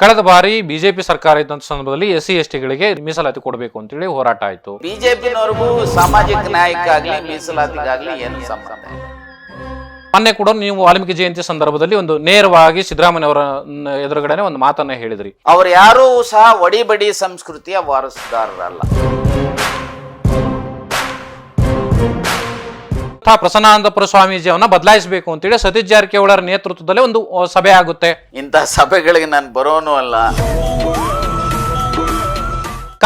ಕಳೆದ ಬಾರಿ ಬಿಜೆಪಿ ಸರ್ಕಾರ ಇದ್ದಂತ ಸಂದರ್ಭದಲ್ಲಿ ಎಸ್ಸಿ ಎಸ್ಟಿಗಳಿಗೆ ಮೀಸಲಾತಿ ಕೊಡಬೇಕು ಅಂತೇಳಿ ಹೋರಾಟ ಆಯಿತು. ಬಿಜೆಪಿನವರಿಗೂ ಸಾಮಾಜಿಕ ನ್ಯಾಯಕ್ಕಾಗ್ಲಿ ಮೀಸಲಾತಿಗಾಗ್ಲಿ ಏನು ಸಂಬಂಧ ಇಲ್ಲ. ಮೊನ್ನೆ ಕೂಡ ನೀವು ವಾಲ್ಮೀಕಿ ಜಯಂತಿ ಸಂದರ್ಭದಲ್ಲಿ ಒಂದು ನೇರವಾಗಿ ಸಿದ್ದರಾಮಯ್ಯ ಅವರ ಎದುರುಗಡೆ ಒಂದು ಮಾತನ್ನ ಹೇಳಿದ್ರಿ. ಅವ್ರು ಯಾರೂ ಸಹ ಒಡಿಬಡಿ ಸಂಸ್ಕೃತಿಯ ವಾರಸುದಾರರಲ್ಲ. ಪ್ರಸನ್ನಾನಂದಪುರ ಸ್ವಾಮೀಜಿ ಅವನ್ನ ಬದಲಾಯಿಸಬೇಕು ಅಂತೇಳಿ ಸತೀಶ್ ಜಾರಕಿಹೊಳಿ ಅವರ ನೇತೃತ್ವದಲ್ಲಿ ಒಂದು ಸಭೆ ಆಗುತ್ತೆ. ಇಂಥ ಸಭೆಗಳಿಗೆ ನಾನು ಬರೋನು ಅಲ್ಲ.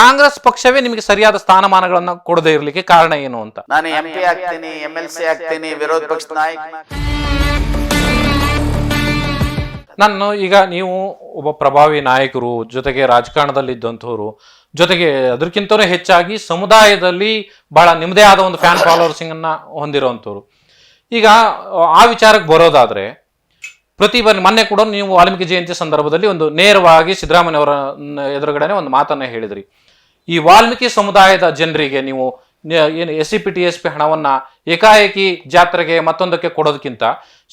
ಕಾಂಗ್ರೆಸ್ ಪಕ್ಷವೇ ನಿಮಗೆ ಸರಿಯಾದ ಸ್ಥಾನಮಾನಗಳನ್ನ ಕೊಡದೇ ಇರ್ಲಿಕ್ಕೆ ಕಾರಣ ಏನು ಅಂತ? ನಾನು MP ಆಗ್ತೀನಿ, MLC ಆಗ್ತೀನಿ, ವಿರೋಧ ಪಕ್ಷದ ನಾಯಕ. ನಾನು ಈಗ ನೀವು ಒಬ್ಬ ಪ್ರಭಾವಿ ನಾಯಕರು, ಜೊತೆಗೆ ರಾಜಕಾರಣದಲ್ಲಿ ಇದ್ದಂಥವ್ರು, ಜೊತೆಗೆ ಅದಕ್ಕಿಂತಲೂ ಹೆಚ್ಚಾಗಿ ಸಮುದಾಯದಲ್ಲಿ ಬಹಳ ನಿಮ್ಮದೇ ಆದ ಒಂದು ಫ್ಯಾನ್ ಫಾಲೋವರ್ಸಿಂಗ್ ಅನ್ನ ಹೊಂದಿರುವಂಥವ್ರು. ಈಗ ಆ ವಿಚಾರಕ್ಕೆ ಬರೋದಾದ್ರೆ, ಪ್ರತಿ ಬಾರಿ ಮೊನ್ನೆ ಕೂಡ ನೀವು ವಾಲ್ಮೀಕಿ ಜಯಂತಿ ಸಂದರ್ಭದಲ್ಲಿ ಒಂದು ನೇರವಾಗಿ ಸಿದ್ದರಾಮಯ್ಯ ಅವರ ಎದುರುಗಡೆ ಒಂದು ಮಾತನ್ನ ಹೇಳಿದ್ರಿ. ಈ ವಾಲ್ಮೀಕಿ ಸಮುದಾಯದ ಜನರಿಗೆ ನೀವು ಏನು SC/TSP ಹಣವನ್ನ ಏಕಾಏಕಿ ಜಾತ್ರೆಗೆ ಮತ್ತೊಂದಕ್ಕೆ ಕೊಡೋದಕ್ಕಿಂತ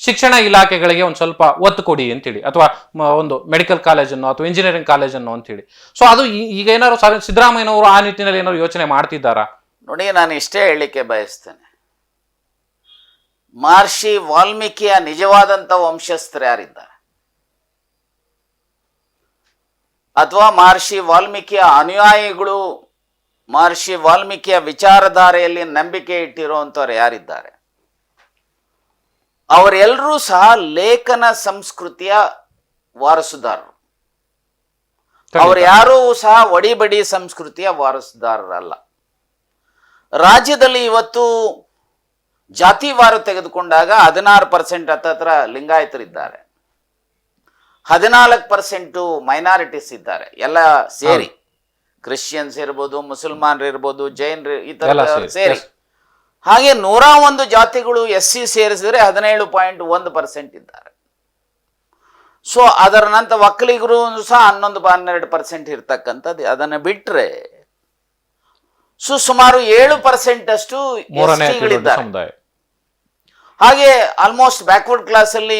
ಶಿಕ್ಷಣ ಇಲಾಖೆಗಳಿಗೆ ಒಂದು ಸ್ವಲ್ಪ ಒತ್ತು ಕೊಡಿ ಅಂತೇಳಿ, ಅಥವಾ ಒಂದು ಮೆಡಿಕಲ್ ಕಾಲೇಜನ್ನು ಅಥವಾ ಇಂಜಿನಿಯರಿಂಗ್ ಕಾಲೇಜನ್ನು ಅಂತೇಳಿ. ಸೊ ಅದು ಈಗ ಏನಾದ್ರು ಸಿದ್ದರಾಮಯ್ಯನವರು ಆ ನಿಟ್ಟಿನಲ್ಲಿ ಏನಾದ್ರು ಯೋಚನೆ ಮಾಡ್ತಿದ್ದಾರಾ? ನೋಡಿ, ನಾನು ಇಷ್ಟೇ ಹೇಳಲಿಕ್ಕೆ ಬಯಸ್ತೇನೆ. ಮಹರ್ಷಿ ವಾಲ್ಮೀಕಿಯ ನಿಜವಾದಂಥ ವಂಶಸ್ಥರು ಯಾರಿದ್ದಾರೆ, ಅಥವಾ ಮಹರ್ಷಿ ವಾಲ್ಮೀಕಿಯ ಅನುಯಾಯಿಗಳು, ಮಹರ್ಷಿ ವಾಲ್ಮೀಕಿಯ ವಿಚಾರಧಾರೆಯಲ್ಲಿ ನಂಬಿಕೆ ಇಟ್ಟಿರುವಂಥವ್ರು ಯಾರಿದ್ದಾರೆ, ಅವರೆಲ್ಲರೂ ಸಹ ಲೇಖನ ಸಂಸ್ಕೃತಿಯ ವಾರಸುದಾರರು. ಅವರು ಯಾರೂ ಸಹ ಒಡಿಬಡಿ ಸಂಸ್ಕೃತಿಯ ವಾರಸುದಾರರಲ್ಲ. ರಾಜ್ಯದಲ್ಲಿ ಇವತ್ತು ಜಾತಿವಾರ ತೆಗೆದುಕೊಂಡಾಗ 16% ಹತ್ತತ್ರ ಲಿಂಗಾಯತರಿದ್ದಾರೆ, 14% ಮೈನಾರಿಟೀಸ್ ಇದ್ದಾರೆ. ಎಲ್ಲ ಸೇರಿ, ಕ್ರಿಶ್ಚಿಯನ್ಸ್ ಇರ್ಬೋದು, ಮುಸಲ್ಮಾನರು ಇರ್ಬೋದು, ಜೈನರು, ಈ ತರ ಸೇರಿ. ಹಾಗೆ 101 ಜಾತಿಗಳು SC ಸೇರಿಸಿದ್ರೆ 17.1% ಇದ್ದಾರೆ. ಸೊ ಅದರ ನಂತರ ಒಕ್ಕಲಿಗರು ಸಹ 11-12% ಇರ್ತಕ್ಕಂಥದ್ದು. ಅದನ್ನು ಬಿಟ್ರೆ ಸುಮಾರು 7% ಅಷ್ಟು STಗಳಿದ್ದಾರೆ. ಹಾಗೆ ಆಲ್ಮೋಸ್ಟ್ ಬ್ಯಾಕ್ವರ್ಡ್ ಕ್ಲಾಸ್ ಅಲ್ಲಿ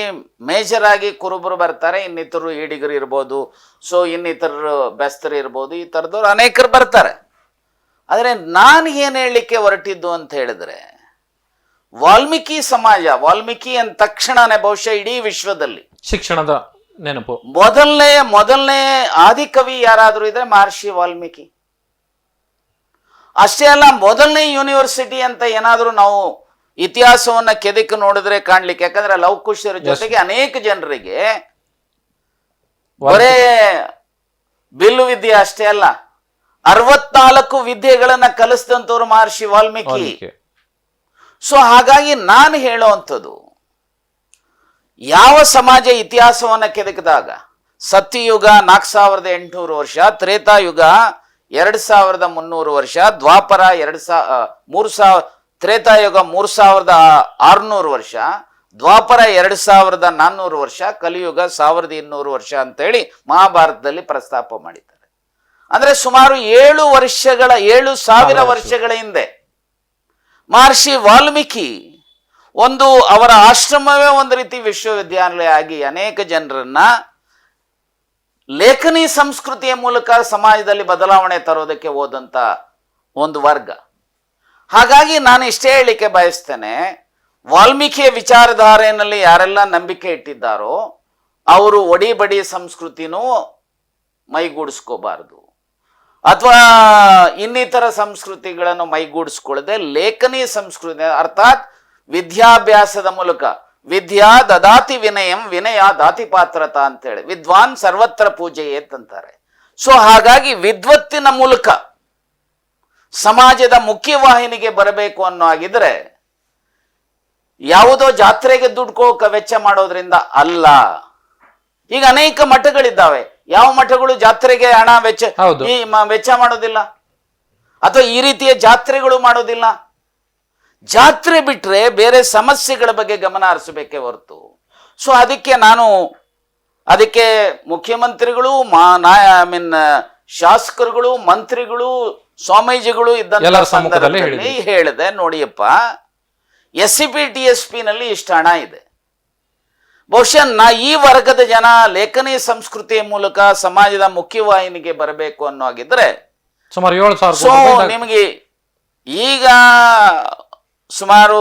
ಮೇಜರ್ ಆಗಿ ಕುರುಬರು ಬರ್ತಾರೆ, ಇನ್ನಿತರು ಈಡಿಗರು ಇರ್ಬೋದು, ಸೊ ಇನ್ನಿತರರು ಬೆಸ್ತರು ಇರ್ಬೋದು, ಈ ಥರದವ್ರು ಅನೇಕರು ಬರ್ತಾರೆ. ಆದರೆ ನಾನು ಏನು ಹೇಳಲಿಕ್ಕೆ ಹೊರಟಿದ್ದು ಅಂತ ಹೇಳಿದ್ರೆ, ವಾಲ್ಮೀಕಿ ಸಮಾಜ, ವಾಲ್ಮೀಕಿ ಅಂದ ತಕ್ಷಣನೇ ಬಹುಶಃ ಇಡೀ ವಿಶ್ವದಲ್ಲಿ ಶಿಕ್ಷಣದ ನೆನಪು. ಮೊದಲನೇ ಆದಿಕವಿ ಯಾರಾದರೂ ಇದ್ರೆ ಮಹರ್ಷಿ ವಾಲ್ಮೀಕಿ. ಅಷ್ಟೇ ಅಲ್ಲ, ಮೊದಲನೇ ಯೂನಿವರ್ಸಿಟಿ ಅಂತ ಏನಾದರೂ ನಾವು ಇತಿಹಾಸವನ್ನ ಕೆದಕ್ಕೆ ನೋಡಿದ್ರೆ ಕಾಣ್ಲಿಕ್ಕೆ, ಯಾಕಂದ್ರೆ ಲವಕುಶರ ಜೊತೆಗೆ ಅನೇಕ ಜನರಿಗೆ ಬರೇ ಬಿಲ್ಲು ವಿದ್ಯೆ ಅಷ್ಟೇ ಅಲ್ಲ, 64 ವಿದ್ಯೆಗಳನ್ನ ಕಲಿಸಿದಂಥವ್ರು ಮಹರ್ಷಿ ವಾಲ್ಮೀಕಿ. ಸೊ ಹಾಗಾಗಿ ನಾನು ಹೇಳುವಂಥದ್ದು, ಯಾವ ಸಮಾಜ ಇತಿಹಾಸವನ್ನ ಕೆದಕಿದಾಗ ಸತ್ಯಯುಗ 4800 ವರ್ಷ, ತ್ರೇತಾಯುಗ 2300 ವರ್ಷ, ದ್ವಾಪರ 3000, ತ್ರೇತಾಯುಗ 3600 ವರ್ಷ, ದ್ವಾಪರ 2400 ವರ್ಷ, ಕಲಿಯುಗ 1200 ವರ್ಷ ಅಂತೇಳಿ ಮಹಾಭಾರತದಲ್ಲಿ ಪ್ರಸ್ತಾಪ ಮಾಡಿದ್ದಾರೆ. ಅಂದ್ರೆ ಸುಮಾರು 7,000 ವರ್ಷಗಳ ಹಿಂದೆ ಮಹರ್ಷಿ ವಾಲ್ಮೀಕಿ ಅವರ ಆಶ್ರಮವೇ ಒಂದು ರೀತಿ ವಿಶ್ವವಿದ್ಯಾನಿಲಯ ಆಗಿ ಅನೇಕ ಜನರನ್ನ ಲೇಖನಿ ಸಂಸ್ಕೃತಿಯ ಮೂಲಕ ಸಮಾಜದಲ್ಲಿ ಬದಲಾವಣೆ ತರೋದಕ್ಕೆ ಹೋದಂತ ಒಂದು ವರ್ಗ. ಹಾಗಾಗಿ ನಾನು ಇಷ್ಟೇ ಹೇಳಲಿಕ್ಕೆ ಬಯಸ್ತೇನೆ, ವಾಲ್ಮೀಕಿಯ ವಿಚಾರಧಾರೆಯಲ್ಲಿ ಯಾರೆಲ್ಲ ನಂಬಿಕೆ ಇಟ್ಟಿದ್ದಾರೋ ಅವರು ಒಡಿಬಡಿ ಸಂಸ್ಕೃತಿನೂ ಮೈಗೂಡಿಸ್ಕೋಬಾರದು, ಅಥವಾ ಇನ್ನಿತರ ಸಂಸ್ಕೃತಿಗಳನ್ನು ಮೈಗೂಡಿಸ್ಕೊಳ್ಳದೆ ಲೇಖನಿ ಸಂಸ್ಕೃತಿ, ಅರ್ಥಾತ್ ವಿದ್ಯಾಭ್ಯಾಸದ ಮೂಲಕ, ವಿದ್ಯಾ ದದಾತಿ ವಿನಯಂ ವಿನಯ ದಾತಿ ಪಾತ್ರತಾ ಅಂತೇಳಿ, ವಿದ್ವಾನ್ ಸರ್ವತ್ರ ಪೂಜೆಯೇತ್ ಅಂತಾರೆ. ಸೊ ಹಾಗಾಗಿ ವಿದ್ವತ್ತಿನ ಮೂಲಕ ಸಮಾಜದ ಮುಖ್ಯವಾಹಿನಿಗೆ ಬರಬೇಕು ಅನ್ನೋ ಆಗಿದ್ರೆ ಯಾವುದೋ ಜಾತ್ರೆಗೆ ದುಡ್ಡು ವೆಚ್ಚ ಮಾಡೋದ್ರಿಂದ ಅಲ್ಲ. ಈಗ ಅನೇಕ ಮಠಗಳಿದ್ದಾವೆ, ಯಾವ ಮಠಗಳು ಜಾತ್ರೆಗೆ ಹಣ ವೆಚ್ಚ ಮಾಡೋದಿಲ್ಲ, ಅಥವಾ ಈ ರೀತಿಯ ಜಾತ್ರೆಗಳು ಮಾಡೋದಿಲ್ಲ. ಜಾತ್ರೆ ಬಿಟ್ರೆ ಬೇರೆ ಸಮಸ್ಯೆಗಳ ಬಗ್ಗೆ ಗಮನ ಹರಿಸಬೇಕೇ ಹೊರತು. ಸೊ ಅದಕ್ಕೆ ಮುಖ್ಯಮಂತ್ರಿಗಳು, ಶಾಸಕರುಗಳು, ಮಂತ್ರಿಗಳು, ಸ್ವಾಮೀಜಿಗಳು ಇದ್ದಂತ ಸಂದರ್ಭದಲ್ಲಿ ಹೇಳಿದೆ, ನೋಡಿಯಪ್ಪ, SC/TSP ನಲ್ಲಿ ಇಷ್ಟು ಹಣ ಇದೆ, ಬಹುಶಃ ಈ ವರ್ಗದ ಜನ ಲೇಖನಿ ಸಂಸ್ಕೃತಿಯ ಮೂಲಕ ಸಮಾಜದ ಮುಖ್ಯವಾಹಿನಿಗೆ ಬರಬೇಕು ಅನ್ನೋ ಹಾಗಿದ್ರೆ ಸುಮಾರು 7,000 ಸೊ ಕೋಟಿ ನಿಮಗೆ ಈಗ ಸುಮಾರು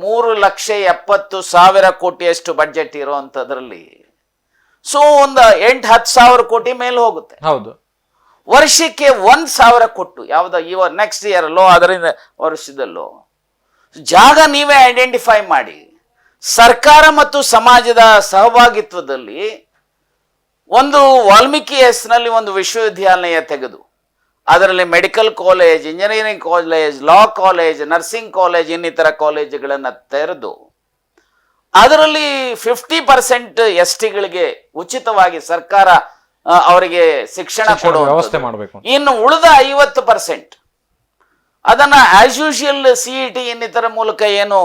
3,70,000 ಕೋಟಿಯಷ್ಟು ಬಡ್ಜೆಟ್ ಇರುವಂತದ್ರಲ್ಲಿ ಸೊ ಒಂದು 8-10 ಸಾವಿರ ಕೋಟಿ ಮೇಲೆ ಹೋಗುತ್ತೆ. ಹೌದು, ವರ್ಷಕ್ಕೆ 1,000 ಕೊಟ್ಟು ಯಾವ್ದು ನೆಕ್ಸ್ಟ್ ಇಯರ್ ಅಲ್ಲೋ ಅದರಿಂದ ವರ್ಷದಲ್ಲೋ ಜಾಗ ನೀವೇ ಐಡೆಂಟಿಫೈ ಮಾಡಿ ಸರ್ಕಾರ ಮತ್ತು ಸಮಾಜದ ಸಹಭಾಗಿತ್ವದಲ್ಲಿ ಒಂದು ವಾಲ್ಮೀಕಿ ಹೆಸರಿನಲ್ಲಿ ಒಂದು ವಿಶ್ವವಿದ್ಯಾಲಯ ತೆಗೆದು ಅದರಲ್ಲಿ medical college, engineering college, law college, nursing college ಇನ್ನಿತರ ಕಾಲೇಜುಗಳನ್ನು ತೆರೆದು ಅದರಲ್ಲಿ 50% STಗಳಿಗೆ ಉಚಿತವಾಗಿ ಸರ್ಕಾರ ಅವರಿಗೆ ಶಿಕ್ಷಣ ಕೊಡುವ ವ್ಯವಸ್ಥೆ ಮಾಡಬೇಕು. ಇನ್ನು ಉಳಿದ 50% ಅದನ್ನ ಆಸ್ ಯೂಶುವಲ್ CET ಇನ್ನಿತರ ಮೂಲಕ ಏನು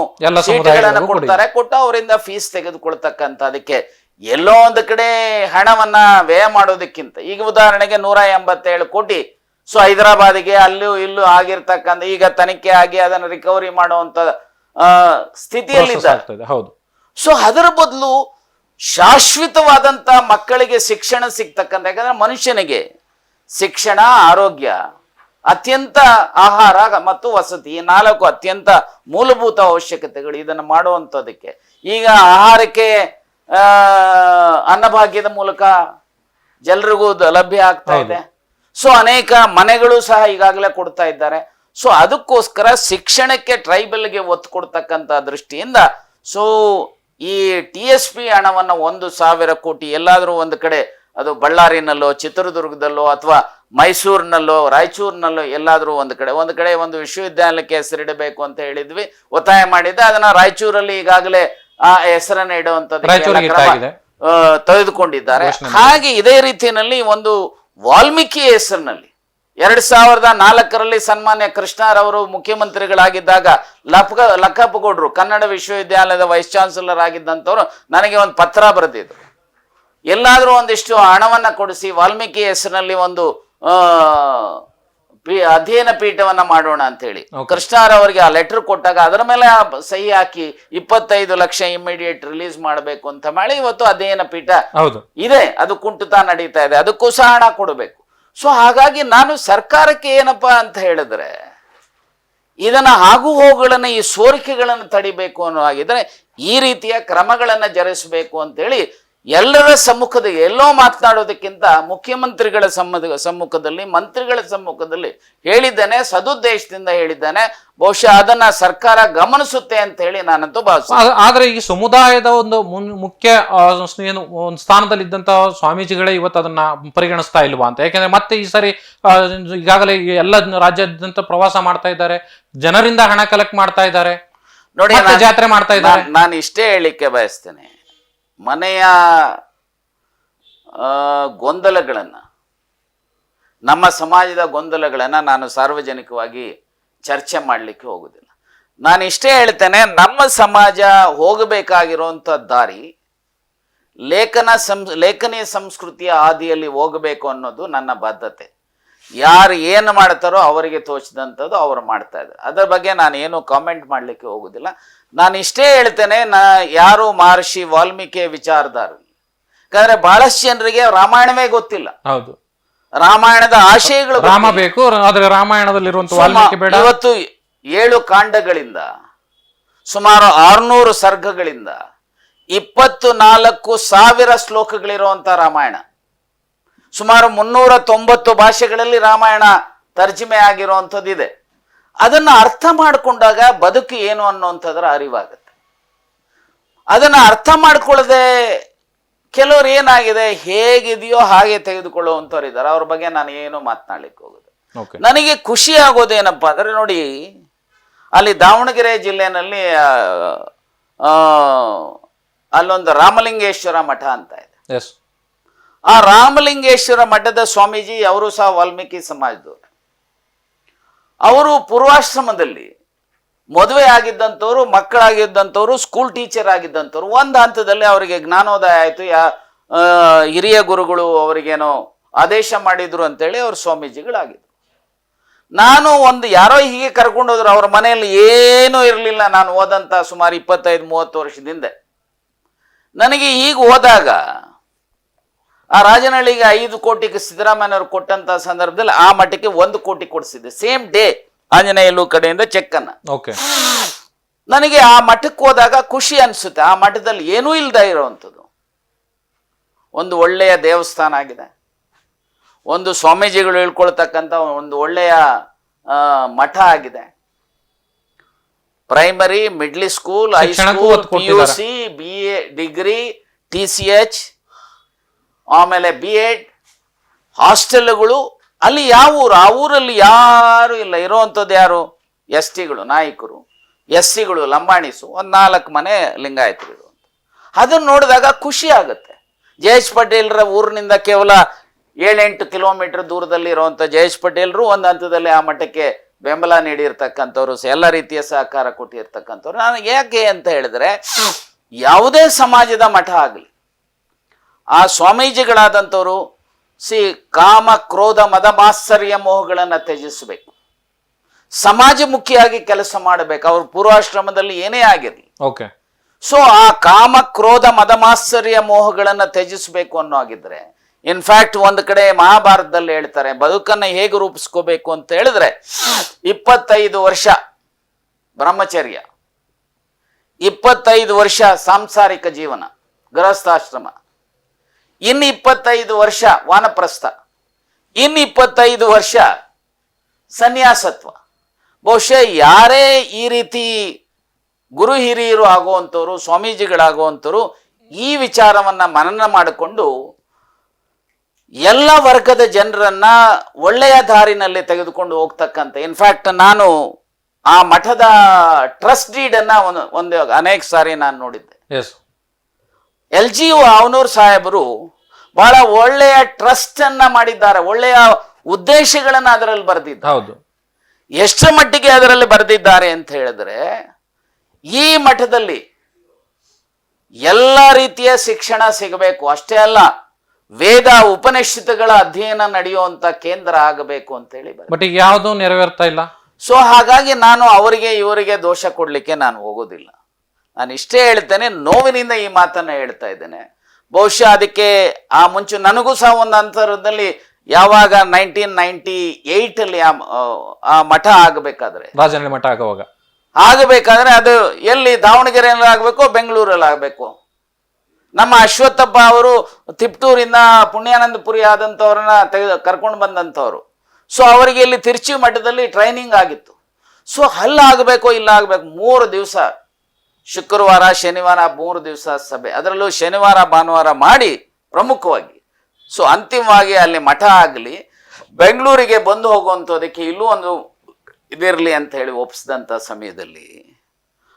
ಸೀಟ್ಗಳನ್ನು ಕೊಡ್ತಾರೆ ಕೊಟ್ಟು ಅವರಿಂದ ಫೀಸ್ ತೆಗೆದುಕೊಳ್ತಕ್ಕಂಥ ಅದಕ್ಕೆ ಎಲ್ಲೋ ಒಂದು ಕಡೆ ಹಣವನ್ನ ವ್ಯಯ ಮಾಡೋದಕ್ಕಿಂತ ಈಗ ಉದಾಹರಣೆಗೆ 187 ಕೋಟಿ ಸೊ ಹೈದರಾಬಾದಿಗೆ ಅಲ್ಲೂ ಇಲ್ಲೂ ಆಗಿರ್ತಕ್ಕಂಥ ಈಗ ತನಿಖೆ ಆಗಿ ಅದನ್ನು ರಿಕವರಿ ಮಾಡುವಂತ ಸ್ಥಿತಿಯಲ್ಲಿದ್ದಾರೆ. ಹೌದು. ಸೊ ಅದರ ಬದಲು ಶಾಶ್ವತವಾದಂತ ಮಕ್ಕಳಿಗೆ ಶಿಕ್ಷಣ ಸಿಗ್ತಕ್ಕಂಥ, ಯಾಕಂದ್ರೆ ಮನುಷ್ಯನಿಗೆ ಶಿಕ್ಷಣ, ಆರೋಗ್ಯ, ಅತ್ಯಂತ ಆಹಾರ ಮತ್ತು ವಸತಿ ಈ 4 ಅತ್ಯಂತ ಮೂಲಭೂತ ಅವಶ್ಯಕತೆಗಳು. ಇದನ್ನು ಮಾಡುವಂಥದ್ದಕ್ಕೆ ಈಗ ಆಹಾರಕ್ಕೆ ಅನ್ನಭಾಗ್ಯದ ಮೂಲಕ ಜನರಿಗೂ ಲಭ್ಯ ಆಗ್ತಾ ಇದೆ. ಸೊ ಅನೇಕ ಮನೆಗಳು ಸಹ ಈಗಾಗಲೇ ಕೊಡ್ತಾ ಇದ್ದಾರೆ. ಸೊ ಅದಕ್ಕೋಸ್ಕರ ಶಿಕ್ಷಣಕ್ಕೆ ಟ್ರೈಬಲ್ಗೆ ಒತ್ತು ಕೊಡ್ತಕ್ಕಂಥ ದೃಷ್ಟಿಯಿಂದ ಸೊ ಈ TSP ಹಣವನ್ನು 1,000 ಕೋಟಿ ಎಲ್ಲಾದರೂ ಒಂದು ಕಡೆ, ಅದು ಬಳ್ಳಾರಿನಲ್ಲೋ ಚಿತ್ರದುರ್ಗದಲ್ಲೋ ಅಥವಾ ಮೈಸೂರಿನಲ್ಲೋ ರಾಯಚೂರಿನಲ್ಲೋ ಎಲ್ಲಾದರೂ ಒಂದು ಕಡೆ ಒಂದು ವಿಶ್ವವಿದ್ಯಾಲಯಕ್ಕೆ ಹೆಸರಿಡಬೇಕು ಅಂತ ಹೇಳಿದ್ವಿ, ಒತ್ತಾಯ ಮಾಡಿದ್ದೆ. ಅದನ್ನ ರಾಯಚೂರಲ್ಲಿ ಈಗಾಗಲೇ ಆ ಹೆಸರನ್ನ ಇಡುವಂತದ್ದು ತೆಗೆದುಕೊಂಡಿದ್ದಾರೆ. ಹಾಗೆ ಇದೇ ರೀತಿಯಲ್ಲಿ ಒಂದು ವಾಲ್ಮೀಕಿ ಹೆಸರಿನಲ್ಲಿ 2004ರಲ್ಲಿ ಸನ್ಮಾನ್ಯ ಕೃಷ್ಣರವರು ಮುಖ್ಯಮಂತ್ರಿಗಳಾಗಿದ್ದಾಗ ಲಕ್ಕಪ್ಪಗೌಡರು ಕನ್ನಡ ವಿಶ್ವವಿದ್ಯಾಲಯದ ವೈಸ್ ಚಾನ್ಸಲರ್ ಆಗಿದ್ದಂಥವ್ರು ನನಗೆ ಒಂದು ಪತ್ರ ಬರೆದಿದ್ರು, ಎಲ್ಲಾದ್ರೂ ಒಂದಿಷ್ಟು ಹಣವನ್ನ ಕೊಡಿಸಿ ವಾಲ್ಮೀಕಿ ಹೆಸರಿನಲ್ಲಿ ಒಂದು ಅಧ್ಯಯನ ಪೀಠವನ್ನ ಮಾಡೋಣ ಅಂತ ಹೇಳಿ ಕೃಷ್ಣರವರಿಗೆ ಆ ಲೆಟರ್ ಕೊಟ್ಟಾಗ ಅದರ ಮೇಲೆ ಸಹಿ ಹಾಕಿ 25 ಲಕ್ಷ ಇಮಿಡಿಯೇಟ್ ರಿಲೀಸ್ ಮಾಡಬೇಕು ಅಂತ ಮಾಡಿ ಇವತ್ತು ಅಧ್ಯಯನ ಪೀಠ ಇದೆ, ಅದು ಕುಂಟುತ್ತಾ ನಡೀತಾ ಇದೆ, ಅದಕ್ಕೂ ಸಹ ಹಣ ಕೊಡಬೇಕು. ಸೊ ಹಾಗಾಗಿ ನಾನು ಸರ್ಕಾರಕ್ಕೆ ಏನಪ್ಪಾ ಅಂತ ಹೇಳಿದ್ರೆ ಇದನ್ನ ಆಗು ಹೋಗುಗಳನ್ನ ಈ ಸೋರಿಕೆಗಳನ್ನು ತಡಿಬೇಕು ಅನ್ನೋ ಹಾಗಿದ್ರೆ ಈ ರೀತಿಯ ಕ್ರಮಗಳನ್ನ ಜರುಗಿಸಬೇಕು ಅಂತೇಳಿ ಎಲ್ಲರ ಸಮ್ಮುಖದಲ್ಲಿ ಎಲ್ಲೋ ಮಾತನಾಡೋದಕ್ಕಿಂತ ಮುಖ್ಯಮಂತ್ರಿಗಳ ಸಮ್ಮುಖದಲ್ಲಿ ಮಂತ್ರಿಗಳ ಸಮ್ಮುಖದಲ್ಲಿ ಹೇಳಿದ್ದೇನೆ, ಸದುದ್ದೇಶದಿಂದ ಹೇಳಿದ್ದೇನೆ. ಬಹುಶಃ ಅದನ್ನ ಸರ್ಕಾರ ಗಮನಿಸುತ್ತೆ ಅಂತ ಹೇಳಿ ನಾನಂತೂ ಭಾವಿಸ್ತೇನೆ. ಆದ್ರೆ ಈ ಸಮುದಾಯದ ಒಂದು ಮುಖ್ಯ ಏನು ಒಂದು ಸ್ಥಾನದಲ್ಲಿದ್ದಂತ ಸ್ವಾಮೀಜಿಗಳೇ ಇವತ್ತು ಅದನ್ನ ಪರಿಗಣಿಸ್ತಾ ಇಲ್ವಾ ಅಂತ. ಯಾಕಂದ್ರೆ ಮತ್ತೆ ಈ ಸರಿ ಈಗಾಗಲೇ ಎಲ್ಲ ರಾಜ್ಯಾದ್ಯಂತ ಪ್ರವಾಸ ಮಾಡ್ತಾ ಇದ್ದಾರೆ, ಜನರಿಂದ ಹಣ ಕಲೆಕ್ಟ್ ಮಾಡ್ತಾ ಇದ್ದಾರೆ, ನೋಡಿ ಜಾತ್ರೆ ಮಾಡ್ತಾ ಇದ್ದಾರೆ. ನಾನು ಇಷ್ಟೇ ಹೇಳಿಕ್ಕೆ ಬಯಸ್ತೇನೆ, ಮನೆಯ ಗೊಂದಲಗಳನ್ನು, ನಮ್ಮ ಸಮಾಜದ ಗೊಂದಲಗಳನ್ನು ನಾನು ಸಾರ್ವಜನಿಕವಾಗಿ ಚರ್ಚೆ ಮಾಡಲಿಕ್ಕೆ ಹೋಗುದಿಲ್ಲ. ನಾನು ಇಷ್ಟೇ ಹೇಳ್ತೇನೆ, ನಮ್ಮ ಸಮಾಜ ಹೋಗಬೇಕಾಗಿರುವಂಥ ದಾರಿ ಲೇಖನಿ ಸಂಸ್ಕೃತಿಯ ಹಾದಿಯಲ್ಲಿ ಹೋಗಬೇಕು ಅನ್ನೋದು ನನ್ನ ಬದ್ಧತೆ. ಯಾರು ಏನು ಮಾಡ್ತಾರೋ ಅವರಿಗೆ ತೋಚಿದಂಥದ್ದು ಅವರು ಮಾಡ್ತಾ ಇದ್ದಾರೆ. ಅದರ ಬಗ್ಗೆ ನಾನು ಏನು ಕಾಮೆಂಟ್ ಮಾಡಲಿಕ್ಕೆ ಹೋಗುದಿಲ್ಲ. ನಾನು ಇಷ್ಟೇ ಹೇಳ್ತೇನೆ, ಯಾರು ಮಹರ್ಷಿ ವಾಲ್ಮೀಕಿ ವಿಚಾರದಾರರು, ಯಾಕಂದ್ರೆ ಬಹಳಷ್ಟು ಜನರಿಗೆ ರಾಮಾಯಣವೇ ಗೊತ್ತಿಲ್ಲ. ಹೌದು, ರಾಮಾಯಣದ ಆಶಯಗಳು ರಾಮ ಬೇಕು, ಆದ್ರೆ ರಾಮಾಯಣದಲ್ಲಿರುವಂತ ವಾಲ್ಮೀಕಿ ಬೇಡ. ಇವತ್ತು 7 ಕಾಂಡಗಳಿಂದ ಸುಮಾರು 600 ಸರ್ಗಗಳಿಂದ 24,000 ಶ್ಲೋಕಗಳಿರುವಂತ ರಾಮಾಯಣ, ಸುಮಾರು 390 ಭಾಷೆಗಳಲ್ಲಿ ರಾಮಾಯಣ ತರ್ಜುಮೆ ಆಗಿರುವಂಥದ್ದಿದೆ. ಅದನ್ನು ಅರ್ಥ ಮಾಡಿಕೊಂಡಾಗ ಬದುಕು ಏನು ಅನ್ನುವಂಥದ್ರ ಅರಿವಾಗುತ್ತೆ. ಅದನ್ನು ಅರ್ಥ ಮಾಡ್ಕೊಳ್ಳದೆ ಕೆಲವರು ಏನಾಗಿದೆ ಹೇಗಿದೆಯೋ ಹಾಗೆ ತೆಗೆದುಕೊಳ್ಳುವಂಥವ್ರು ಇದ್ದಾರೆ. ಅವ್ರ ಬಗ್ಗೆ ನಾನು ಏನು ಮಾತನಾಡ್ಲಿಕ್ಕೆ ಹೋಗುದು. ನನಗೆ ಖುಷಿ ಆಗೋದೇನಪ್ಪಾ ಅಂದ್ರೆ, ನೋಡಿ ಅಲ್ಲಿ ದಾವಣಗೆರೆ ಜಿಲ್ಲೆನಲ್ಲಿ ಅಲ್ಲೊಂದು ರಾಮಲಿಂಗೇಶ್ವರ ಮಠ ಅಂತ ಇದೆ. ಆ ರಾಮಲಿಂಗೇಶ್ವರ ಮಠದ ಸ್ವಾಮೀಜಿ ಅವರು ಸಹ ವಾಲ್ಮೀಕಿ ಸಮಾಜದವರು. ಅವರು ಪೂರ್ವಾಶ್ರಮದಲ್ಲಿ ಮದುವೆ ಆಗಿದ್ದಂಥವ್ರು, ಮಕ್ಕಳಾಗಿದ್ದಂಥವ್ರು, ಸ್ಕೂಲ್ ಟೀಚರ್ ಆಗಿದ್ದಂಥವ್ರು. ಒಂದು ಹಂತದಲ್ಲಿ ಅವರಿಗೆ ಜ್ಞಾನೋದಯ ಆಯಿತು, ಹಿರಿಯ ಗುರುಗಳು ಅವರಿಗೇನೋ ಆದೇಶ ಮಾಡಿದ್ರು ಅಂತೇಳಿ ಅವ್ರು ಸ್ವಾಮೀಜಿಗಳಾಗಿದ್ರು. ನಾನು ಯಾರೋ ಹೀಗೆ ಕರ್ಕೊಂಡು ಹೋದ್ರು, ಅವ್ರ ಮನೆಯಲ್ಲಿ ಏನೂ ಇರಲಿಲ್ಲ. ನಾನು ಓದಂತ ಸುಮಾರು 25-30 ವರ್ಷದಿಂದ ನನಗೆ ಈಗ ಹೋದಾಗ ಆ ರಾಜನಹಳ್ಳಿಗೆ 5 ಕೋಟಿಗೆ ಸಿದ್ದರಾಮಯ್ಯನವರು ಕೊಟ್ಟಂತ ಸಂದರ್ಭದಲ್ಲಿ ಆ ಮಠಕ್ಕೆ 1 ಕೋಟಿ ಕೊಡಿಸಿದೆ, ಸೇಮ್ ಡೇ ಆಂಜನೇಯಲು ಕಡೆಯಿಂದ ಚೆಕ್ ಅನ್ನ. ಓಕೆ, ನನಗೆ ಆ ಮಠಕ್ಕೆ ಹೋದಾಗ ಖುಷಿ ಅನ್ಸುತ್ತೆ. ಆ ಮಠದಲ್ಲಿ ಏನೂ ಇಲ್ಲದ ಇರೋವಂಥದ್ದು ಒಂದು ಒಳ್ಳೆಯ ದೇವಸ್ಥಾನ ಆಗಿದೆ, ಒಂದು ಸ್ವಾಮೀಜಿಗಳು ಹೇಳ್ಕೊಳ್ತಕ್ಕಂಥ ಒಂದು ಒಳ್ಳೆಯ ಮಠ ಆಗಿದೆ. Primary, middle school, high school, PUC, BA degree, TCH, ಆಮೇಲೆ BEd, ಹಾಸ್ಟೆಲ್ಗಳು. ಅಲ್ಲಿ ಯಾವ ಊರು, ಆ ಊರಲ್ಲಿ ಯಾರು ಇಲ್ಲ. ಇರೋವಂಥದ್ದು ಯಾರು? STಗಳು, ನಾಯಕರು, SCಗಳು, ಲಂಬಾಣಿಸು, 4 ಮನೆ ಲಿಂಗಾಯತರು ಇರುವಂಥ. ಅದನ್ನು ನೋಡಿದಾಗ ಖುಷಿ ಆಗುತ್ತೆ. ಜಯೇಶ್ ಪಟೇಲ್ರ ಊರಿನಿಂದ ಕೇವಲ 7-8 ಕಿಲೋಮೀಟರ್ ದೂರದಲ್ಲಿ ಇರುವಂಥ ಜಯೇಶ್ ಪಟೇಲ್ರು ಒಂದು ಹಂತದಲ್ಲಿ ಆ ಮಠಕ್ಕೆ ಬೆಂಬಲ ನೀಡಿರ್ತಕ್ಕಂಥವ್ರು, ಎಲ್ಲ ರೀತಿಯ ಸಹಕಾರ ಕೊಟ್ಟಿರ್ತಕ್ಕಂಥವ್ರು. ನಾನು ಯಾಕೆ ಅಂತ ಹೇಳಿದ್ರೆ, ಯಾವುದೇ ಸಮಾಜದ ಮಠ ಆಗಲಿ, ಆ ಸ್ವಾಮೀಜಿಗಳಾದಂಥವ್ರು ಕಾಮ, ಕ್ರೋಧ, ಮದ, ಮಾತ್ಸರ್ಯ, ಮೋಹಗಳನ್ನು ತ್ಯಜಿಸಬೇಕು, ಸಮಾಜಮುಖಿಯಾಗಿ ಕೆಲಸ ಮಾಡಬೇಕು. ಅವ್ರ ಪೂರ್ವಾಶ್ರಮದಲ್ಲಿ ಏನೇ ಆಗಿರಲಿ. ಓಕೆ. ಸೊ ಆ ಕಾಮ, ಕ್ರೋಧ, ಮದ, ಮಾತ್ಸರ್ಯ, ಮೋಹಗಳನ್ನು ತ್ಯಜಿಸಬೇಕು ಅನ್ನೋ ಆಗಿದ್ರೆ, ಇನ್ಫ್ಯಾಕ್ಟ್ ಒಂದು ಕಡೆ ಮಹಾಭಾರತದಲ್ಲಿ ಹೇಳ್ತಾರೆ, ಬದುಕನ್ನು ಹೇಗೆ ರೂಪಿಸ್ಕೋಬೇಕು ಅಂತ ಹೇಳಿದ್ರೆ 25 ವರ್ಷ ಬ್ರಹ್ಮಚರ್ಯ, 25 ವರ್ಷ ಸಾಂಸಾರಿಕ ಜೀವನ ಗೃಹಸ್ಥಾಶ್ರಮ, ಇನ್ನು 25 ವರ್ಷ ವಾನಪ್ರಸ್ಥ, ಇನ್ನು 25 ವರ್ಷ ಸನ್ಯಾಸತ್ವ. ಬಹುಶಃ ಯಾರೇ ಈ ರೀತಿ ಗುರು ಹಿರಿಯರು ಆಗುವಂಥವ್ರು, ಸ್ವಾಮೀಜಿಗಳಾಗುವಂಥವ್ರು ಈ ವಿಚಾರವನ್ನ ಮನನ ಮಾಡಿಕೊಂಡು ಎಲ್ಲ ವರ್ಗದ ಜನರನ್ನ ಒಳ್ಳೆಯ ದಾರಿನಲ್ಲಿ ತೆಗೆದುಕೊಂಡು ಹೋಗ್ತಕ್ಕಂಥ, ಇನ್ಫ್ಯಾಕ್ಟ್ ನಾನು ಆ ಮಠದ ಟ್ರಸ್ಟ್ ಡೀಡನ್ನ ಒಂದು ಅನೇಕ ಸಾರಿ ನಾನು ನೋಡಿದ್ದೆ. LGU ಅವನೂರ್ ಸಾಹೇಬರು ಬಹಳ ಒಳ್ಳೆಯ ಟ್ರಸ್ಟ್ ಅನ್ನ ಮಾಡಿದ್ದಾರೆ, ಒಳ್ಳೆಯ ಉದ್ದೇಶಗಳನ್ನ ಅದರಲ್ಲಿ ಬರೆದಿದ್ದಾರೆ. ಹೌದು. ಎಷ್ಟರ ಮಟ್ಟಿಗೆ ಅದರಲ್ಲಿ ಬರೆದಿದ್ದಾರೆ ಅಂತ ಹೇಳಿದ್ರೆ, ಈ ಮಠದಲ್ಲಿ ಎಲ್ಲ ರೀತಿಯ ಶಿಕ್ಷಣ ಸಿಗಬೇಕು, ಅಷ್ಟೇ ಅಲ್ಲ ವೇದ ಉಪನಿಷತ್ತುಗಳ ಅಧ್ಯಯನ ನಡೆಯುವಂತ ಕೇಂದ್ರ ಆಗಬೇಕು ಅಂತ ಹೇಳಿ. ಬಟ್ ಈಗ ಯಾವುದು ನೆರವೇರ್ತಾ ಇಲ್ಲ. ಸೊ ಹಾಗಾಗಿ ನಾನು ಅವರಿಗೆ ಇವರಿಗೆ ದೋಷ ಕೊಡ್ಲಿಕ್ಕೆ ನಾನು ಹೋಗೋದಿಲ್ಲ. ನಾನು ಇಷ್ಟೇ ಹೇಳ್ತೇನೆ, ನೋವಿನಿಂದ ಈ ಮಾತನ್ನ ಹೇಳ್ತಾ ಇದ್ದೇನೆ. ಬಹುಶಃ ಅದಕ್ಕೆ ಆ ಮುಂಚೆ ನನಗೂ ಸಹ ಒಂದು ಅಂತರದಲ್ಲಿ ಯಾವಾಗ 1998 ಅಲ್ಲಿ ಆ ಮಠ ಆಗಬೇಕಾದ್ರೆ, ರಾಜನಹಳ್ಳಿ ಮಠ ಆಗಬೇಕಾದ್ರೆ ಅದು ಎಲ್ಲಿ ದಾವಣಗೆರೆಯಲ್ಲಿ ಆಗಬೇಕು, ಬೆಂಗಳೂರಲ್ಲಿ ಆಗಬೇಕು. ನಮ್ಮ ಅಶ್ವತ್ಥಪ್ಪ ಅವರು ತಿಪ್ಟೂರಿಂದ ಪುಣ್ಯಾನಂದಪುರಿ ಆದಂಥವ್ರನ್ನ ಕರ್ಕೊಂಡು ಬಂದಂಥವ್ರು. ಸೊ ಅವರಿಗೆ ಇಲ್ಲಿ ತಿರುಚಿ ಮಠದಲ್ಲಿ ಟ್ರೈನಿಂಗ್ ಆಗಿತ್ತು. ಸೊ ಅಲ್ಲಾಗಬೇಕು, ಇಲ್ಲ ಆಗಬೇಕು. 3 ದಿವಸ, ಶುಕ್ರವಾರ ಶನಿವಾರ 3 ದಿವಸ ಸಭೆ, ಅದರಲ್ಲೂ ಶನಿವಾರ ಭಾನುವಾರ ಮಾಡಿ ಪ್ರಮುಖವಾಗಿ. ಸೊ ಅಂತಿಮವಾಗಿ ಅಲ್ಲಿ ಮಠ ಆಗಲಿ, ಬೆಂಗಳೂರಿಗೆ ಬಂದು ಹೋಗುವಂಥದಕ್ಕೆ ಇಲ್ಲೂ ಒಂದು ಇದಿರಲಿ ಅಂತ ಹೇಳಿ ಒಪ್ಪಿಸಿದಂಥ ಸಮಯದಲ್ಲಿ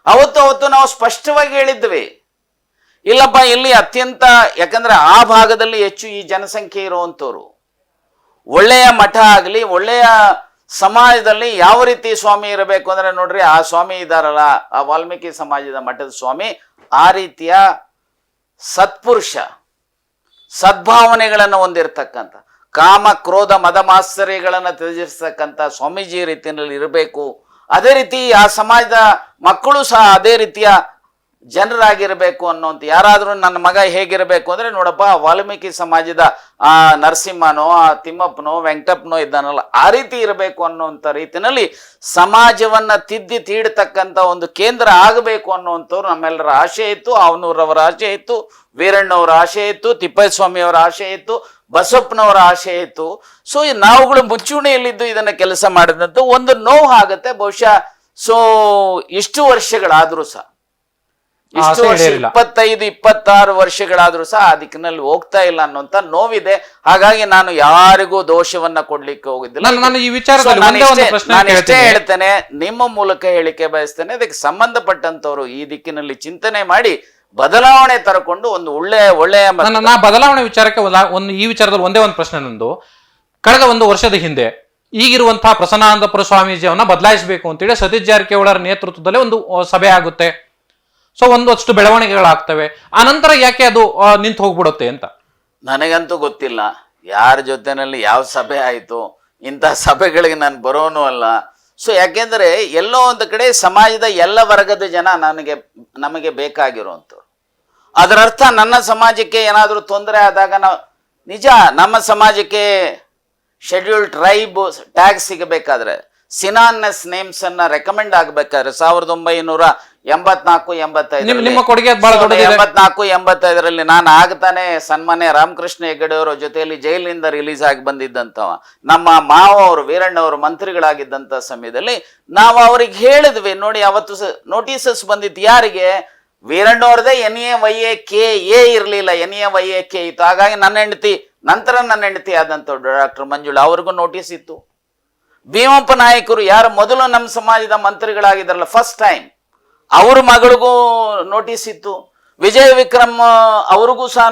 ಅವತ್ತು ನಾವು ಸ್ಪಷ್ಟವಾಗಿ ಹೇಳಿದ್ವಿ, ಇಲ್ಲಪ್ಪ ಇಲ್ಲಿ ಅತ್ಯಂತ, ಯಾಕಂದ್ರೆ ಆ ಭಾಗದಲ್ಲಿ ಹೆಚ್ಚು ಈ ಜನಸಂಖ್ಯೆ ಇರುವಂಥವ್ರು, ಒಳ್ಳೆಯ ಮಠ ಆಗಲಿ, ಒಳ್ಳೆಯ ಸಮಾಜದಲ್ಲಿ ಯಾವ ರೀತಿ ಸ್ವಾಮಿ ಇರಬೇಕು ಅಂದ್ರೆ ನೋಡ್ರಿ, ಆ ಸ್ವಾಮಿ ಇದ್ದಾರಲ್ಲ, ಆ ವಾಲ್ಮೀಕಿ ಸಮಾಜದ ಮಠದ ಸ್ವಾಮಿ ಆ ರೀತಿಯ ಸತ್ಪುರುಷ, ಸದ್ಭಾವನೆಗಳನ್ನು ಹೊಂದಿರತಕ್ಕಂಥ, ಕಾಮ, ಕ್ರೋಧ, ಮದ, ಮಾತ್ಸರ್ಯಗಳನ್ನು ತ್ಯಜಿಸ್ತಕ್ಕಂಥ ಸ್ವಾಮೀಜಿ ರೀತಿಯಲ್ಲಿ ಇರಬೇಕು. ಅದೇ ರೀತಿ ಆ ಸಮಾಜದ ಮಕ್ಕಳು ಸಹ ಅದೇ ರೀತಿಯ ಜನರಾಗಿರಬೇಕು ಅನ್ನೋಂಥ. ಯಾರಾದರೂ ನನ್ನ ಮಗ ಹೇಗಿರಬೇಕು ಅಂದ್ರೆ, ನೋಡಪ್ಪ ವಾಲ್ಮೀಕಿ ಸಮಾಜದ ಆ ನರಸಿಂಹನೋ, ಆ ತಿಮ್ಮಪ್ಪನೋ, ವೆಂಕಟಪ್ಪನೋ ಇದ್ದಾನಲ್ಲ, ಆ ರೀತಿ ಇರಬೇಕು ಅನ್ನೋಂಥ ರೀತಿಯಲ್ಲಿ ಸಮಾಜವನ್ನ ತೀಡತಕ್ಕಂಥ ಒಂದು ಕೇಂದ್ರ ಆಗಬೇಕು ಅನ್ನುವಂಥವ್ರು ನಮ್ಮೆಲ್ಲರ ಆಶೆ ಇತ್ತು. ಅವನೂರವರ ಆಶೆ ಇತ್ತು, ವೀರಣ್ಣವರ ಆಶೆ ಇತ್ತು, ತಿಪ್ಪೇಸ್ವಾಮಿಯವರ ಆಶೆ ಇತ್ತು, ಬಸಪ್ಪನವರ ಆಶೆ ಇತ್ತು. ಸೊ ನಾವುಗಳು ಮುಂಚೂಣಿಯಲ್ಲಿದ್ದು ಇದನ್ನ ಕೆಲಸ ಮಾಡಿದಂತ ಒಂದು ನೋವು ಆಗುತ್ತೆ ಬಹುಶಃ. ಸೊ ಇಷ್ಟು ವರ್ಷಗಳಾದ್ರೂ ಸಹ, ಇಷ್ಟು ವರ್ಷ 25-26 ವರ್ಷಗಳಾದ್ರೂ ಸಹ ಆ ದಿಕ್ಕಿನಲ್ಲಿ ಹೋಗ್ತಾ ಇಲ್ಲ ಅನ್ನೋಂತ ನೋವಿದೆ. ಹಾಗಾಗಿ ನಾನು ಯಾರಿಗೂ ದೋಷವನ್ನ ಕೊಡ್ಲಿಕ್ಕೆ ಹೋಗಿದ್ದಿಲ್ಲ. ನಾನು ಇಷ್ಟೇ ಹೇಳ್ತೇನೆ, ನಿಮ್ಮ ಮೂಲಕ ಹೇಳಿಕೆ ಬಯಸ್ತೇನೆ, ಅದಕ್ಕೆ ಸಂಬಂಧಪಟ್ಟಂತವ್ರು ಈ ದಿಕ್ಕಿನಲ್ಲಿ ಚಿಂತನೆ ಮಾಡಿ ಬದಲಾವಣೆ ತರಕೊಂಡು ಒಂದು ಒಳ್ಳೆಯ ಬದಲಾವಣೆ ವಿಚಾರಕ್ಕೆ ಈ ವಿಚಾರದಲ್ಲಿ ಒಂದೇ ಒಂದು ಪ್ರಶ್ನೆ ನಂದು. ಕಳೆದ 1 ವರ್ಷದ ಹಿಂದೆ ಈಗಿರುವಂತಹ ಪ್ರಸನ್ನಾನಂದಪುರ ಸ್ವಾಮೀಜಿಯವನ್ನ ಬದಲಾಯಿಸಬೇಕು ಅಂತೇಳಿ ಸತೀಶ್ ಜಾರಕಿಹೊಳಿ ನೇತೃತ್ವದಲ್ಲಿ ಒಂದು ಸಭೆ ಆಗುತ್ತೆ. ಸೊ ಒಂದಷ್ಟು ಬೆಳವಣಿಗೆಗಳಾಗ್ತವೆ. ಆ ನಂತರ ಯಾಕೆ ಅದು ನಿಂತು ಹೋಗ್ಬಿಡುತ್ತೆ ಅಂತ ನನಗಂತೂ ಗೊತ್ತಿಲ್ಲ. ಯಾರ ಜೊತೆನಲ್ಲಿ ಯಾವ ಸಭೆ ಆಯಿತು, ಇಂಥ ಸಭೆಗಳಿಗೆ ನಾನು ಬರೋನು ಅಲ್ಲ. ಸೊ ಯಾಕೆಂದ್ರೆ ಎಲ್ಲೋ ಒಂದು ಕಡೆ ಸಮಾಜದ ಎಲ್ಲ ವರ್ಗದ ಜನ ನಮಗೆ ಬೇಕಾಗಿರುವಂಥವ್ರು. ಅದರರ್ಥ ನನ್ನ ಸಮಾಜಕ್ಕೆ ಏನಾದರೂ ತೊಂದರೆ ಆದಾಗ ನಾವು ನಿಜ ನಮ್ಮ ಸಮಾಜಕ್ಕೆ ಶೆಡ್ಯೂಲ್ಡ್ ಟ್ರೈಬ್ ಟ್ಯಾಗ್ ಸಿಗಬೇಕಾದ್ರೆ ಸಿನಾನಸ್ ನೇಮ್ಸ್ ಅನ್ನ ರೆಕಮೆಂಡ್ ಆಗಬೇಕಾದ್ರೆ 1984-85 ನಿಮ್ಮ ಕೊಡುಗೆ ಬಹಳ ದೊಡ್ಡದಿದೆ. 84-85 ನಾನು ಆಗತಾನೆ ಸನ್ಮಾನ್ಯ ರಾಮಕೃಷ್ಣ ಹೆಗಡೆ ಅವರ ಜೊತೆಯಲ್ಲಿ ಜೈಲಿನಿಂದ ರಿಲೀಸ್ ಆಗಿ ಬಂದಿದ್ದಂಥವ. ನಮ್ಮ ಮಾವ ಅವರು ವೀರಣ್ಣವರು ಮಂತ್ರಿಗಳಾಗಿದ್ದಂಥ ಸಮಯದಲ್ಲಿ ನಾವು ಅವ್ರಿಗೆ ಹೇಳಿದ್ವಿ, ನೋಡಿ ಅವತ್ತು ನೋಟಿಸಸ್ ಬಂದಿತ್ತು. ಯಾರಿಗೆ? ವೀರಣ್ಣವ್ರದೇ NAYAK ಇರಲಿಲ್ಲ, NAYAK ಇತ್ತು. ಹಾಗಾಗಿ ನನ್ನ ಹೆಂಡತಿ ಆದಂಥ ಡಾಕ್ಟರ್ ಮಂಜುಳಾ ಅವ್ರಿಗೂ ನೋಟಿಸ್ ಇತ್ತು. ಭೀಮಪ್ಪ ನಾಯಕರು ಯಾರು ಮೊದಲು ನಮ್ಮ ಸಮಾಜದ ಮಂತ್ರಿಗಳಾಗಿದ್ದಾರಲ್ಲ ಫಸ್ಟ್ ಟೈಮ್, ಅವ್ರ ಮಗಳಿಗೂ ನೋಟಿಸ್ ಇತ್ತು. ವಿಜಯ ವಿಕ್ರಮ್ ಅವ್ರಿಗೂ ಸಹ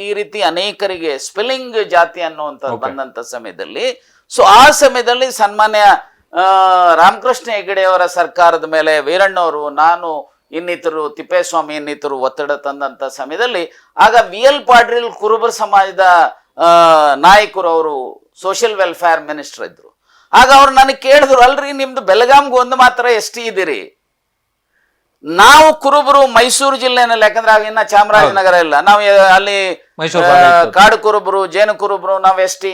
ಈ ರೀತಿ ಅನೇಕರಿಗೆ ಸ್ಪೆಲ್ಲಿಂಗ್ ಜಾತಿ ಅನ್ನುವಂಥದ್ದು ಬಂದಂತ ಸಮಯದಲ್ಲಿ, ಸೊ ಆ ಸಮಯದಲ್ಲಿ ಸನ್ಮಾನ್ಯ ರಾಮಕೃಷ್ಣ ಹೆಗಡೆ ಅವರ ಸರ್ಕಾರದ ಮೇಲೆ ವೀರಣ್ಣವರು, ನಾನು, ಇನ್ನಿತರು, ತಿಪ್ಪೇಸ್ವಾಮಿ ಇನ್ನಿತರು ಒತ್ತಡ ತಂದಂತ ಸಮಯದಲ್ಲಿ ಆಗ VL ಪಾಟೀಲ್ ಕುರುಬರ ಸಮಾಜದ ನಾಯಕರು, ಅವರು ಸೋಷಿಯಲ್ ವೆಲ್ಫೇರ್ ಮಿನಿಸ್ಟರ್ ಇದ್ರು. ಆಗ ಅವ್ರು ನನಗೆ ಕೇಳಿದ್ರು, ಅಲ್ರಿ ನಿಮ್ದು ಬೆಳಗಾಂಗೆ ಒಂದು ಮಾತ್ರ ST ಇದ್ದೀರಿ, ನಾವು ಕುರುಬರು ಮೈಸೂರು ಜಿಲ್ಲೆನಲ್ಲಿ, ಯಾಕಂದ್ರೆ ಆಗ ಇನ್ನ ಚಾಮರಾಜನಗರ ಇಲ್ಲ, ನಾವು ಅಲ್ಲಿ ಕಾಡು ಕುರುಬರು, ಜೇನು ಕುರುಬರು ನಾವು ST,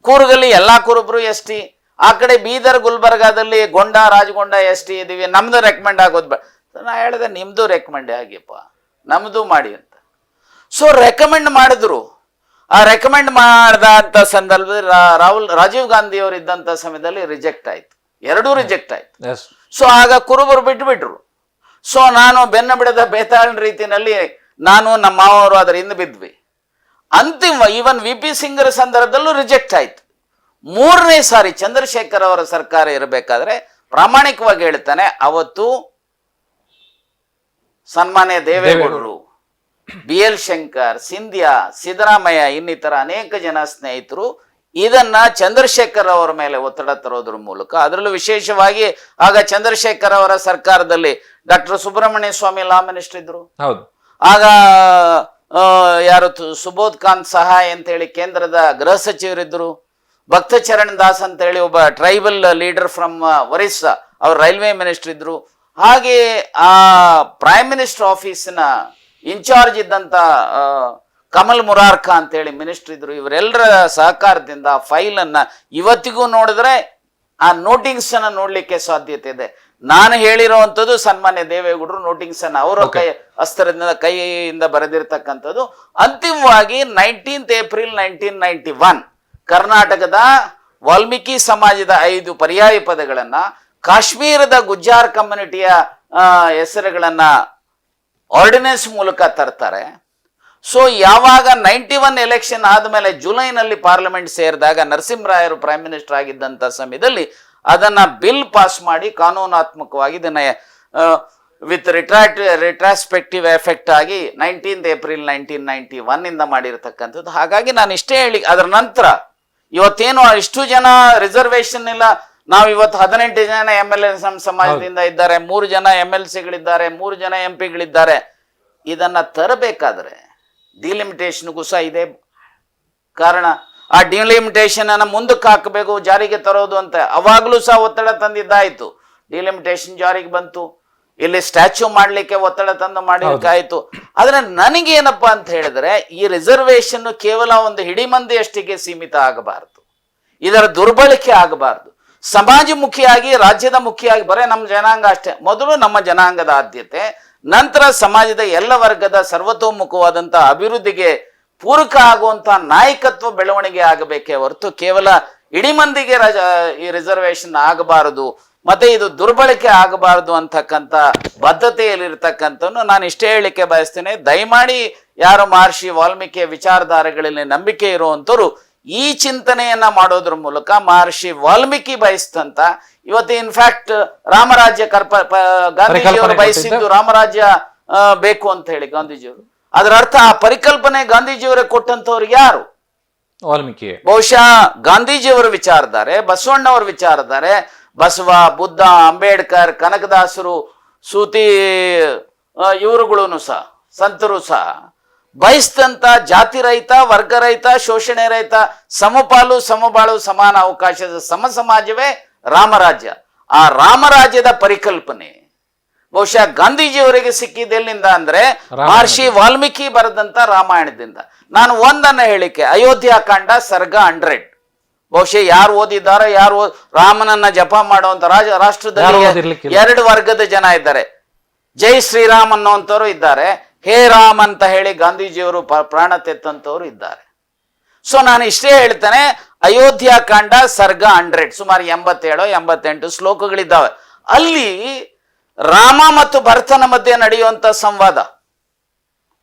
ಕೂರ್ಗಲ್ಲಿ ಎಲ್ಲಾ ಕುರುಬರು ST, ಆ ಕಡೆ ಬೀದರ್ ಗುಲ್ಬರ್ಗಾದಲ್ಲಿ ಗೊಂಡ ರಾಜಗೊಂಡ ST ಇದೀವಿ, ನಮ್ದು ರೆಕಮೆಂಡ್ ಆಗೋದು. ನಾ ಹೇಳಿದೆ ನಿಮ್ದು ರೆಕಮೆಂಡ್ ಆಗಿಪ್ಪ, ನಮ್ದು ಮಾಡಿ ಅಂತ. ಸೊ ರೆಕಮೆಂಡ್ ಮಾಡಿದ್ರು. ಆ ರೆಕಮೆಂಡ್ ಮಾಡಿದಂತ ಸಂದರ್ಭದಲ್ಲಿ ರಾಜೀವ್ ಗಾಂಧಿ ಅವರು ಇದ್ದಂತ ಸಮಯದಲ್ಲಿ ರಿಜೆಕ್ಟ್ ಆಯ್ತು, ಎರಡೂ ರಿಜೆಕ್ಟ್ ಆಯ್ತು. ಸೊ ಆಗ ಕುರುಬರು ಬಿಟ್ಬಿಟ್ರು. ಸೊ ನಾನು ಬೆನ್ನ ಬಿಡದ ಬೇತಾಳ ರೀತಿಯಲ್ಲಿ ನಾನು ನಮ್ಮ ಮಾವರು ಅದರ ಹಿಂದೆ ಬಿದ್ವಿ. ಅಂತಿಮ ಈವನ್ VP ಸಿಂಗರ ಸಂದರ್ಭದಲ್ಲೂ ರಿಜೆಕ್ಟ್ ಆಯ್ತು. 3ನೇ ಸಾರಿ ಚಂದ್ರಶೇಖರ್ ಅವರ ಸರ್ಕಾರ ಇರಬೇಕಾದ್ರೆ ಪ್ರಾಮಾಣಿಕವಾಗಿ ಹೇಳ್ತಾನೆ, ಅವತ್ತು ಸನ್ಮಾನ್ಯ ದೇವೇಗೌಡರು, BL ಶಂಕರ್, ಸಿಂಧ್ಯಾ, ಸಿದ್ದರಾಮಯ್ಯ ಇನ್ನಿತರ ಅನೇಕ ಜನ ಸ್ನೇಹಿತರು ಇದನ್ನ ಚಂದ್ರಶೇಖರ್ ಅವರ ಮೇಲೆ ಒತ್ತಡ ತರೋದ್ರ ಮೂಲಕ, ಅದರಲ್ಲೂ ವಿಶೇಷವಾಗಿ ಆಗ ಚಂದ್ರಶೇಖರ್ ಅವರ ಸರ್ಕಾರದಲ್ಲಿ ಡಾಕ್ಟರ್ ಸುಬ್ರಹ್ಮಣ್ಯ ಸ್ವಾಮಿ ಲಾ ಮಿನಿಸ್ಟರ್ ಇದ್ರು. ಆಗ ಯಾರು ಸುಬೋಧ್ ಕಾಂತ್ ಸಹಾಯ್ ಅಂತ ಹೇಳಿ ಕೇಂದ್ರದ ಗೃಹ ಸಚಿವರಿದ್ರು. ಭಕ್ತ ಚರಣ್ ದಾಸ್ ಅಂತ ಹೇಳಿ ಒಬ್ಬ ಟ್ರೈಬಲ್ ಲೀಡರ್ ಫ್ರಮ್ ಒರಿಸ್ಸಾ, ಅವ್ರ ರೈಲ್ವೆ ಮಿನಿಸ್ಟರ್ ಇದ್ರು. ಹಾಗೆ ಆ ಪ್ರೈಮ್ ಮಿನಿಸ್ಟರ್ ಆಫೀಸಿನ ಇನ್ಚಾರ್ಜ್ ಇದ್ದಂತ ಕಮಲ್ ಮುರಾರ್ಕಾ ಅಂತ ಹೇಳಿ ಮಿನಿಸ್ಟರ್ ಇದ್ರು. ಇವರೆಲ್ಲರ ಸಹಕಾರದಿಂದ ಆ ಫೈಲ್ ಅನ್ನ ಇವತ್ತಿಗೂ ನೋಡಿದ್ರೆ ಆ ನೋಟಿಂಗ್ಸ್ ಅನ್ನ ನೋಡ್ಲಿಕ್ಕೆ ಸಾಧ್ಯತೆ ಇದೆ. ನಾನು ಹೇಳಿರುವಂತದ್ದು ಸನ್ಮಾನ್ಯ ದೇವೇಗೌಡರು ನೋಟಿಂಗ್ಸ್ ಅನ್ನ ಅವರ ಕೈಯಿಂದ ಬರೆದಿರ್ತಕ್ಕಂಥದ್ದು. ಅಂತಿಮವಾಗಿ 19th April 1991 ಕರ್ನಾಟಕದ ವಾಲ್ಮೀಕಿ ಸಮಾಜದ 5 ಪರ್ಯಾಯ ಪದಗಳನ್ನ, ಕಾಶ್ಮೀರದ ಗುಜ್ಜಾರ್ ಕಮ್ಯುನಿಟಿಯ ಹೆಸರುಗಳನ್ನ ಆರ್ಡಿನೆನ್ಸ್ ಮೂಲಕ ತರ್ತಾರೆ. ಸೊ ಯಾವಾಗ 91 ಎಲೆಕ್ಷನ್ ಆದ್ಮೇಲೆ ಜುಲೈನಲ್ಲಿ ಪಾರ್ಲಿಮೆಂಟ್ ಸೇರಿದಾಗ ನರಸಿಂಹರಾಯರು ಪ್ರೈಮ್ ಮಿನಿಸ್ಟರ್ ಆಗಿದ್ದಂತ ಸಮಯದಲ್ಲಿ ಅದನ್ನ ಬಿಲ್ ಪಾಸ್ ಮಾಡಿ ಕಾನೂನಾತ್ಮಕವಾಗಿ ಇದನ್ನ ವಿತ್ ರಿಟ್ರಾಸ್ಪೆಕ್ಟಿವ್ ಎಫೆಕ್ಟ್ ಆಗಿ 19th April 1991 ಇಂದ ಮಾಡಿರ್ತಕ್ಕಂಥದ್ದು. ಹಾಗಾಗಿ ನಾನು ಇಷ್ಟೇ ಹೇಳಿ, ಅದರ ನಂತರ ಇವತ್ತೇನು ಇಷ್ಟು ಜನ ರಿಸರ್ವೇಶನ್ ಇಲ್ಲ, ನಾವು ಇವತ್ತು 18 ಜನ MLA ನಮ್ಮ ಸಮಾಜದಿಂದ ಇದ್ದಾರೆ, 3 ಜನ MLCಗಳಿದ್ದಾರೆ, 3 ಜನ MP ಗಳಿದ್ದಾರೆ. ಇದನ್ನ ತರಬೇಕಾದ್ರೆ ಡಿಲಿಮಿಟೇಷನ್ಗೂ ಸಹ ಇದೆ ಕಾರಣ. ಆ ಡಿಲಿಮಿಟೇಷನ್ ಅನ್ನ ಮುಂದಕ್ಕೆ ಹಾಕಬೇಕು, ಜಾರಿಗೆ ತರೋದು ಅಂತ ಅವಾಗ್ಲೂ ಸಹ ಒತ್ತಡ ತಂದಿದ್ದಾಯ್ತು. ಡಿಲಿಮಿಟೇಷನ್ ಜಾರಿಗೆ ಬಂತು, ಇಲ್ಲಿ ಸ್ಟ್ಯಾಚ್ಯೂ ಮಾಡ್ಲಿಕ್ಕೆ ಒತ್ತಡ ತಂದು ಮಾಡಲಿಕ್ಕಾಯ್ತು. ಆದ್ರೆ ನನಗೇನಪ್ಪಾ ಅಂತ ಹೇಳಿದ್ರೆ, ಈ ರಿಸರ್ವೇಶನ್ ಕೇವಲ ಒಂದು ಹಿಡಿಮಂದಿಯಷ್ಟಿಗೆ ಸೀಮಿತ ಆಗಬಾರದು, ಇದರ ದುರ್ಬಳಕೆ ಆಗಬಾರದು. ಸಮಾಜಮುಖಿಯಾಗಿ, ರಾಜ್ಯದ ಮುಖಿಯಾಗಿ ಬರೇ ನಮ್ಮ ಜನಾಂಗ ಅಷ್ಟೇ, ಮೊದಲು ನಮ್ಮ ಜನಾಂಗದ ಆದ್ಯತೆ, ನಂತರ ಸಮಾಜದ ಎಲ್ಲ ವರ್ಗದ ಸರ್ವತೋಮುಖವಾದಂತ ಅಭಿವೃದ್ಧಿಗೆ ಪೂರಕ ಆಗುವಂತ ನಾಯಕತ್ವ ಬೆಳವಣಿಗೆ ಆಗಬೇಕೇ ಹೊರತು ಕೇವಲ ಇಡೀ ಮಂದಿಗೆ ಈ ರಿಸರ್ವೇಶನ್ ಆಗಬಾರದು, ಮತ್ತೆ ಇದು ದುರ್ಬಳಕೆ ಆಗಬಾರದು ಅಂತಕ್ಕಂಥ ಬದ್ಧತೆಯಲ್ಲಿರ್ತಕ್ಕಂಥನ್ನು ನಾನು ಇಷ್ಟೇ ಹೇಳಿಕೆ ಬಯಸ್ತೇನೆ. ದಯಮಾಡಿ ಯಾರು ಮಹರ್ಷಿ ವಾಲ್ಮೀಕಿಯ ವಿಚಾರಧಾರೆಗಳಲ್ಲಿ ನಂಬಿಕೆ ಇರುವಂತರು ಈ ಚಿಂತನೆಯನ್ನ ಮಾಡೋದ್ರ ಮೂಲಕ ಮಹರ್ಷಿ ವಾಲ್ಮೀಕಿ ಬಯಸ್ತಂತ ಇವತ್ತು ಇನ್ಫ್ಯಾಕ್ಟ್ ರಾಮರಾಜ್ಯ ಗಾಂಧೀಜಿಯವರು ಬಯಸಿದ್ದು ರಾಮರಾಜ್ಯ ಬೇಕು ಅಂತ ಹೇಳಿ ಗಾಂಧೀಜಿಯವರು. ಅದರ ಅರ್ಥ ಆ ಪರಿಕಲ್ಪನೆ ಗಾಂಧೀಜಿಯವರೇ ಕೊಟ್ಟಂತವ್ರು ಯಾರು? ವಾಲ್ಮೀಕಿ. ಬಹುಶಃ ಗಾಂಧೀಜಿಯವರ ವಿಚಾರಧಾರೆ, ಬಸವಣ್ಣವರ ವಿಚಾರಧಾರೆ, ಬಸವ, ಬುದ್ಧ, ಅಂಬೇಡ್ಕರ್, ಕನಕದಾಸರು, ಸೂತಿ ಇವರುಗಳು ಸಹ, ಸಂತರು ಸಹ ಬಯಸ್ತಂತ ಜಾತಿ ರಹಿತ, ವರ್ಗ ರಹಿತ, ಶೋಷಣೆ ರಹಿತ, ಸಮಪಾಲು ಸಮಬಾಳು ಸಮಾನ ಅವಕಾಶದ ಸಮ ಸಮಾಜವೇ ರಾಮರಾಜ್ಯ. ಆ ರಾಮರಾಜ್ಯದ ಪರಿಕಲ್ಪನೆ ಬಹುಶಃ ಗಾಂಧೀಜಿಯವರಿಗೆ ಸಿಕ್ಕಿದ್ದೆಲ್ಲಿಂದ ಅಂದ್ರೆ ಮಹರ್ಷಿ ವಾಲ್ಮೀಕಿ ಬರೆದಂತ ರಾಮಾಯಣದಿಂದ. ನಾನು ಒಂದನ್ನ ಹೇಳಿಕೆ, ಅಯೋಧ್ಯಾಕಾಂಡ ಸರ್ಗ 100. ಬಹುಶಃ ಯಾರು ಓದಿದ್ದಾರೆ, ರಾಮನನ್ನ ಜಪ ಮಾಡುವಂತ ರಾಷ್ಟ್ರದಲ್ಲಿ 2 ವರ್ಗದ ಜನ ಇದ್ದಾರೆ. ಜೈ ಶ್ರೀರಾಮ್ ಅನ್ನುವಂಥವ್ರು ಇದ್ದಾರೆ, ಹೇ ರಾಮ್ ಅಂತ ಹೇಳಿ ಗಾಂಧೀಜಿಯವರು ಪ್ರಾಣ ತೆತ್ತಂತವ್ರು ಇದ್ದಾರೆ. ಸೊ ನಾನು ಇಷ್ಟೇ ಹೇಳ್ತೇನೆ, ಅಯೋಧ್ಯಾಕಾಂಡ ಸರ್ಗ 100 ಸುಮಾರು 87-88 ಶ್ಲೋಕಗಳಿದ್ದಾವೆ. ಅಲ್ಲಿ ರಾಮ ಮತ್ತು ಭರತನ ಮಧ್ಯೆ ನಡೆಯುವಂತ ಸಂವಾದ,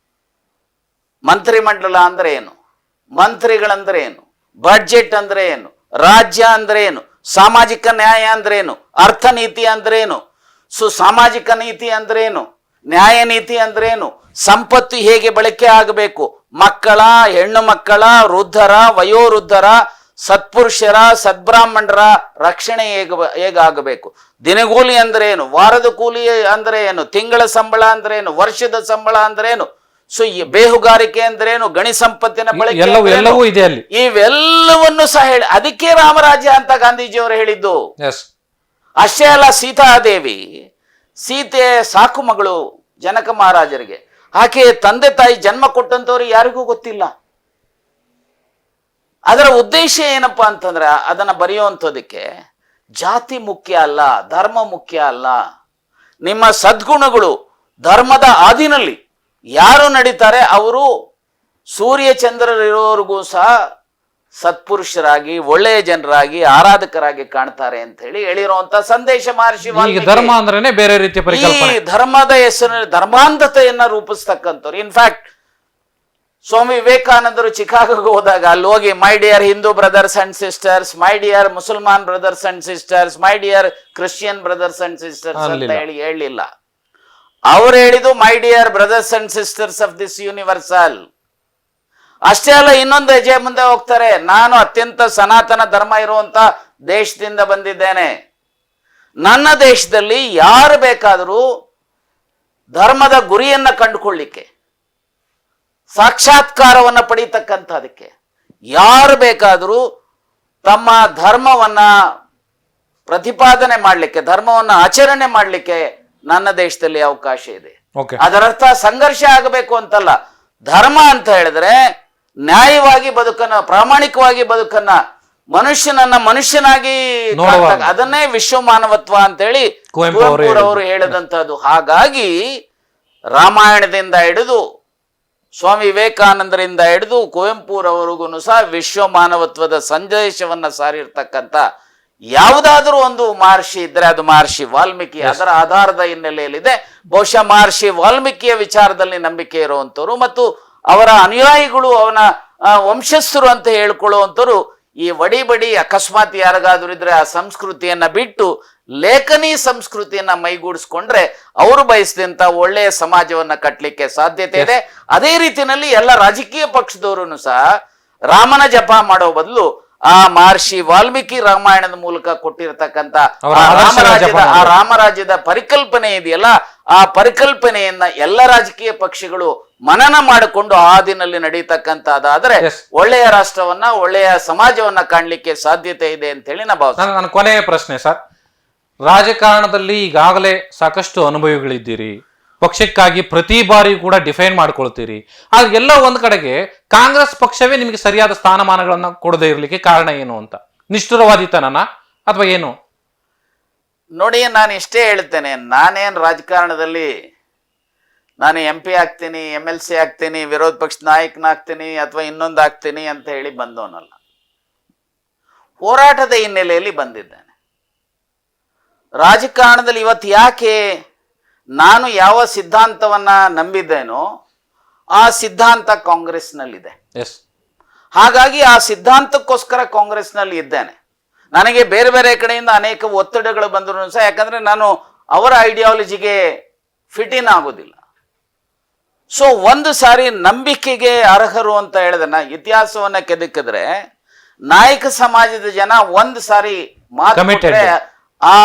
ಮಂತ್ರಿಮಂಡಲ ಅಂದ್ರೆ ಏನು, ಮಂತ್ರಿಗಳಂದ್ರೆ ಏನು, ಬಡ್ಜೆಟ್ ಅಂದ್ರೆ ಏನು, ರಾಜ್ಯ ಅಂದ್ರೆ ಏನು, ಸಾಮಾಜಿಕ ನ್ಯಾಯ ಅಂದ್ರೆ ಏನು, ಅರ್ಥನೀತಿ ಅಂದ್ರೆ ಏನು, ಸಾಮಾಜಿಕ ನೀತಿ ಅಂದ್ರೆ ಏನು, ನ್ಯಾಯ ನೀತಿ ಅಂದ್ರೆ ಏನು, ಸಂಪತ್ತು ಹೇಗೆ ಬಳಕೆ ಆಗಬೇಕು, ಮಕ್ಕಳ, ಹೆಣ್ಣು ಮಕ್ಕಳ, ವೃದ್ಧರ, ವಯೋವೃದ್ಧರ, ಸತ್ಪುರುಷರ, ಸದ್ಬ್ರಾಹ್ಮಣರ ರಕ್ಷಣೆ ಹೇಗಾಗಬೇಕು, ದಿನಗೂಲಿ ಅಂದ್ರೆ ಏನು, ವಾರದ ಕೂಲಿ ಅಂದ್ರೆ ಏನು, ತಿಂಗಳ ಸಂಬಳ ಅಂದ್ರೆ ಏನು, ವರ್ಷದ ಸಂಬಳ ಅಂದ್ರೆ ಏನು, ಸೊ ಈ ಬೇಹುಗಾರಿಕೆ ಅಂದ್ರೆ ಏನು, ಗಣಿ ಸಂಪತ್ತಿನ ಬಳಕೆ ಎಲ್ಲವೂ ಇದೆ ಅಲ್ಲಿ. ಇವೆಲ್ಲವನ್ನು ಸಹ ಹೇಳಿ, ಅದಕ್ಕೆ ರಾಮರಾಜ್ಯ ಅಂತ ಗಾಂಧೀಜಿಯವರು ಹೇಳಿದ್ದು. ಅಷ್ಟೇ ಅಲ್ಲ, ಸೀತಾದೇವಿ, ಸೀತೆ ಸಾಕು ಮಗಳು ಜನಕ ಮಹಾರಾಜರಿಗೆ. ಆಕೆ ತಂದೆ ತಾಯಿ ಜನ್ಮ ಕೊಟ್ಟಂತವ್ರು ಯಾರಿಗೂ ಗೊತ್ತಿಲ್ಲ. ಅದರ ಉದ್ದೇಶ ಏನಪ್ಪಾ ಅಂತಂದ್ರೆ, ಅದನ್ನ ಬರೆಯುವಂಥದಕ್ಕೆ ಜಾತಿ ಮುಖ್ಯ ಅಲ್ಲ, ಧರ್ಮ ಮುಖ್ಯ ಅಲ್ಲ, ನಿಮ್ಮ ಸದ್ಗುಣಗಳು ಧರ್ಮದ ಹಾದಿನಲ್ಲಿ ಯಾರು ನಡೀತಾರೆ ಅವರು ಸೂರ್ಯ ಚಂದ್ರರಿರೋರಿಗೂ ಸಹ ಸತ್ಪುರುಷರಾಗಿ, ಒಳ್ಳೆಯ ಜನರಾಗಿ, ಆರಾಧಕರಾಗಿ ಕಾಣ್ತಾರೆ ಅಂತ ಹೇಳಿ ಹೇಳಿರುವಂತ ಸಂದೇಶ ಮಹರ್ಷಿ ವಾಲ್ಮೀಕಿ. ಧರ್ಮ ಅಂದ್ರೆ ಬೇರೆ ರೀತಿಯ ಪರಿಕಲ್ಪನೆ, ಈ ಧರ್ಮದ ಹೆಸರಿನಲ್ಲಿ ಧರ್ಮಾಂಧತೆಯನ್ನ ರೂಪಿಸ್ತಕ್ಕಂಥವ್ರು. ಇನ್ಫ್ಯಾಕ್ಟ್ ಸ್ವಾಮಿ ವಿವೇಕಾನಂದರು ಚಿಕಾಗೋಗೆ ಹೋದಾಗ ಅಲ್ಲಿ ಹೋಗಿ my dear Hindu brothers and sisters, my dear Musalman brothers and sisters, my dear Christian brothers and sisters ಅಂತ ಹೇಳಿಲ್ಲ. ಅವ್ರು ಹೇಳಿದ್ದು my dear brothers and sisters of this universal. ಅಷ್ಟೇ ಅಲ್ಲ, ಇನ್ನೊಂದು ಹೆಜ್ಜೆ ಮುಂದೆ ಹೋಗ್ತಾರೆ, ನಾನು ಅತ್ಯಂತ ಸನಾತನ ಧರ್ಮ ಇರುವಂತ ದೇಶದಿಂದ ಬಂದಿದ್ದೇನೆ. ನನ್ನ ದೇಶದಲ್ಲಿ ಯಾರು ಬೇಕಾದರೂ ಧರ್ಮದ ಗುರಿಯನ್ನ ಕಂಡುಕೊಳ್ಳಿಕ್ಕೆ, ಸಾಕ್ಷಾತ್ಕಾರವನ್ನ ಪಡೀತಕ್ಕಂಥದಕ್ಕೆ ಯಾರು ಬೇಕಾದರೂ ತಮ್ಮ ಧರ್ಮವನ್ನ ಪ್ರತಿಪಾದನೆ ಮಾಡಲಿಕ್ಕೆ, ಧರ್ಮವನ್ನ ಆಚರಣೆ ಮಾಡಲಿಕ್ಕೆ ನನ್ನ ದೇಶದಲ್ಲಿ ಅವಕಾಶ ಇದೆ. ಅದರರ್ಥ ಸಂಘರ್ಷ ಆಗಬೇಕು ಅಂತಲ್ಲ. ಧರ್ಮ ಅಂತ ಹೇಳಿದ್ರೆ ನ್ಯಾಯವಾಗಿ ಬದುಕನ್ನ, ಪ್ರಾಮಾಣಿಕವಾಗಿ ಬದುಕನ್ನ, ಮನುಷ್ಯನನ್ನ ಮನುಷ್ಯನಾಗಿ ಅದನ್ನೇ ವಿಶ್ವ ಮಾನವತ್ವ ಅಂತೇಳಿ ಕುವೆಂಪುರವರು ಹೇಳಿದಂತಹದ್ದು. ಹಾಗಾಗಿ ರಾಮಾಯಣದಿಂದ ಹಿಡಿದು ಸ್ವಾಮಿ ವಿವೇಕಾನಂದರಿಂದ ಹಿಡಿದು ಕುವೆಂಪುರವರೆಗೂ ಸಹ ವಿಶ್ವ ಮಾನವತ್ವದ ಸಂದೇಶವನ್ನ ಸಾರಿರ್ತಕ್ಕಂಥ ಯಾವುದಾದ್ರೂ ಒಂದು ಮಹರ್ಷಿ ಇದ್ರೆ ಅದು ಮಹರ್ಷಿ ವಾಲ್ಮೀಕಿ. ಅದರ ಆಧಾರದ ಹಿನ್ನೆಲೆಯಲ್ಲಿದೆ. ಬಹುಶಃ ಮಹರ್ಷಿ ವಾಲ್ಮೀಕಿಯ ವಿಚಾರದಲ್ಲಿ ನಂಬಿಕೆ ಇರುವಂತವ್ರು ಮತ್ತು ಅವರ ಅನುಯಾಯಿಗಳು, ಅವನ ವಂಶಸ್ಥರು ಅಂತ ಹೇಳ್ಕೊಳ್ಳುವಂಥವ್ರು ಈ ವಡಿ ಬಡಿ ಅಕಸ್ಮಾತ್ ಯಾರಿಗಾದ್ರೂ ಇದ್ರೆ ಆ ಸಂಸ್ಕೃತಿಯನ್ನ ಬಿಟ್ಟು ಲೇಖನಿ ಸಂಸ್ಕೃತಿಯನ್ನ ಮೈಗೂಡಿಸ್ಕೊಂಡ್ರೆ ಅವರು ಬಯಸಿದಂತ ಒಳ್ಳೆಯ ಸಮಾಜವನ್ನ ಕಟ್ಟಲಿಕ್ಕೆ ಸಾಧ್ಯತೆ ಇದೆ. ಅದೇ ರೀತಿಯಲ್ಲಿ ಎಲ್ಲ ರಾಜಕೀಯ ಪಕ್ಷದವರು ಸಹ ರಾಮನ ಜಪ ಮಾಡೋ ಬದಲು ಆ ಮಹರ್ಷಿ ವಾಲ್ಮೀಕಿ ರಾಮಾಯಣದ ಮೂಲಕ ಕೊಟ್ಟಿರತಕ್ಕಂತ ಆ ರಾಮರಾಜ್ಯದ ಪರಿಕಲ್ಪನೆ ಇದೆಯಲ್ಲ, ಆ ಪರಿಕಲ್ಪನೆಯನ್ನ ಎಲ್ಲ ರಾಜಕೀಯ ಪಕ್ಷಗಳು ಮನನ ಮಾಡಿಕೊಂಡು ಆ ದಿನಲ್ಲಿ ನಡೀತಕ್ಕಂಥದ್ದಾದ್ರೆ ಒಳ್ಳೆಯ ರಾಷ್ಟ್ರವನ್ನ, ಒಳ್ಳೆಯ ಸಮಾಜವನ್ನ ಕಾಣ್ಲಿಕ್ಕೆ ಸಾಧ್ಯತೆ ಇದೆ ಅಂತ ಹೇಳಿ ನಾ ಭಾವಿಸ್ತೇನೆ. ನನ್ನ ಕೊನೆಯ ಪ್ರಶ್ನೆ ಸರ್, ರಾಜಕಾರಣದಲ್ಲಿ ಈಗಾಗಲೇ ಸಾಕಷ್ಟು ಅನುಭವಿಗಳಿದ್ದೀರಿ, ಪಕ್ಷಕ್ಕಾಗಿ ಪ್ರತಿ ಬಾರಿ ಕೂಡ ಡಿಫೈನ್ ಮಾಡ್ಕೊಳ್ತೀರಿ. ಆದ್ರೆ ಎಲ್ಲ ಒಂದ್ ಕಡೆಗೆ ಕಾಂಗ್ರೆಸ್ ಪಕ್ಷವೇ ನಿಮಗೆ ಸರಿಯಾದ ಸ್ಥಾನಮಾನಗಳನ್ನ ಕೊಡದೇ ಇರ್ಲಿಕ್ಕೆ ಕಾರಣ ಏನು ಅಂತ, ನಿಷ್ಠುರವಾದಿತನನ ಅಥವಾ ಏನು? ನೋಡಿ, ನಾನು ಇಷ್ಟೇ ಹೇಳ್ತೇನೆ, ನಾನೇನ್ ರಾಜಕಾರಣದಲ್ಲಿ ನಾನು MP ಆಗ್ತೀನಿ, MLC ಆಗ್ತೀನಿ, ವಿರೋಧ ಪಕ್ಷ ನಾಯಕನಾಗ್ತೀನಿ ಅಥವಾ ಇನ್ನೊಂದು ಆಗ್ತೀನಿ ಅಂತ ಹೇಳಿ ಬಂದವನಲ್ಲ. ಹೋರಾಟದ ಹಿನ್ನೆಲೆಯಲ್ಲಿ ಬಂದಿದ್ದೇನೆ. ರಾಜಕಾರಣದಲ್ಲಿ ಇವತ್ತು ಯಾಕೆ ನಾನು ಯಾವ ಸಿದ್ಧಾಂತವನ್ನ ನಂಬಿದ್ದೇನೋ ಆ ಸಿದ್ಧಾಂತ ಕಾಂಗ್ರೆಸ್ನಲ್ಲಿದೆ. ಹಾಗಾಗಿ ಆ ಸಿದ್ಧಾಂತಕ್ಕೋಸ್ಕರ ಕಾಂಗ್ರೆಸ್ನಲ್ಲಿ ಇದ್ದೇನೆ. ನನಗೆ ಬೇರೆ ಬೇರೆ ಕಡೆಯಿಂದ ಅನೇಕ ಒತ್ತಡಗಳು ಬಂದರೂ ಸಹ, ಯಾಕಂದ್ರೆ ನಾನು ಅವರ ಐಡಿಯಾಲಜಿಗೆ ಫಿಟ್ ಇನ್ ಆಗೋದಿಲ್ಲ. ಸೊ ಒಂದು ಸಾರಿ ನಂಬಿಕೆಗೆ ಅರ್ಹರು ಅಂತ ಹೇಳಿದ್ರೆ, ಇತಿಹಾಸವನ್ನ ಕೆದಕಿದ್ರೆ ನಾಯಕ ಸಮಾಜದ ಜನ ಒಂದು ಸಾರಿ ಮಾತು ಆ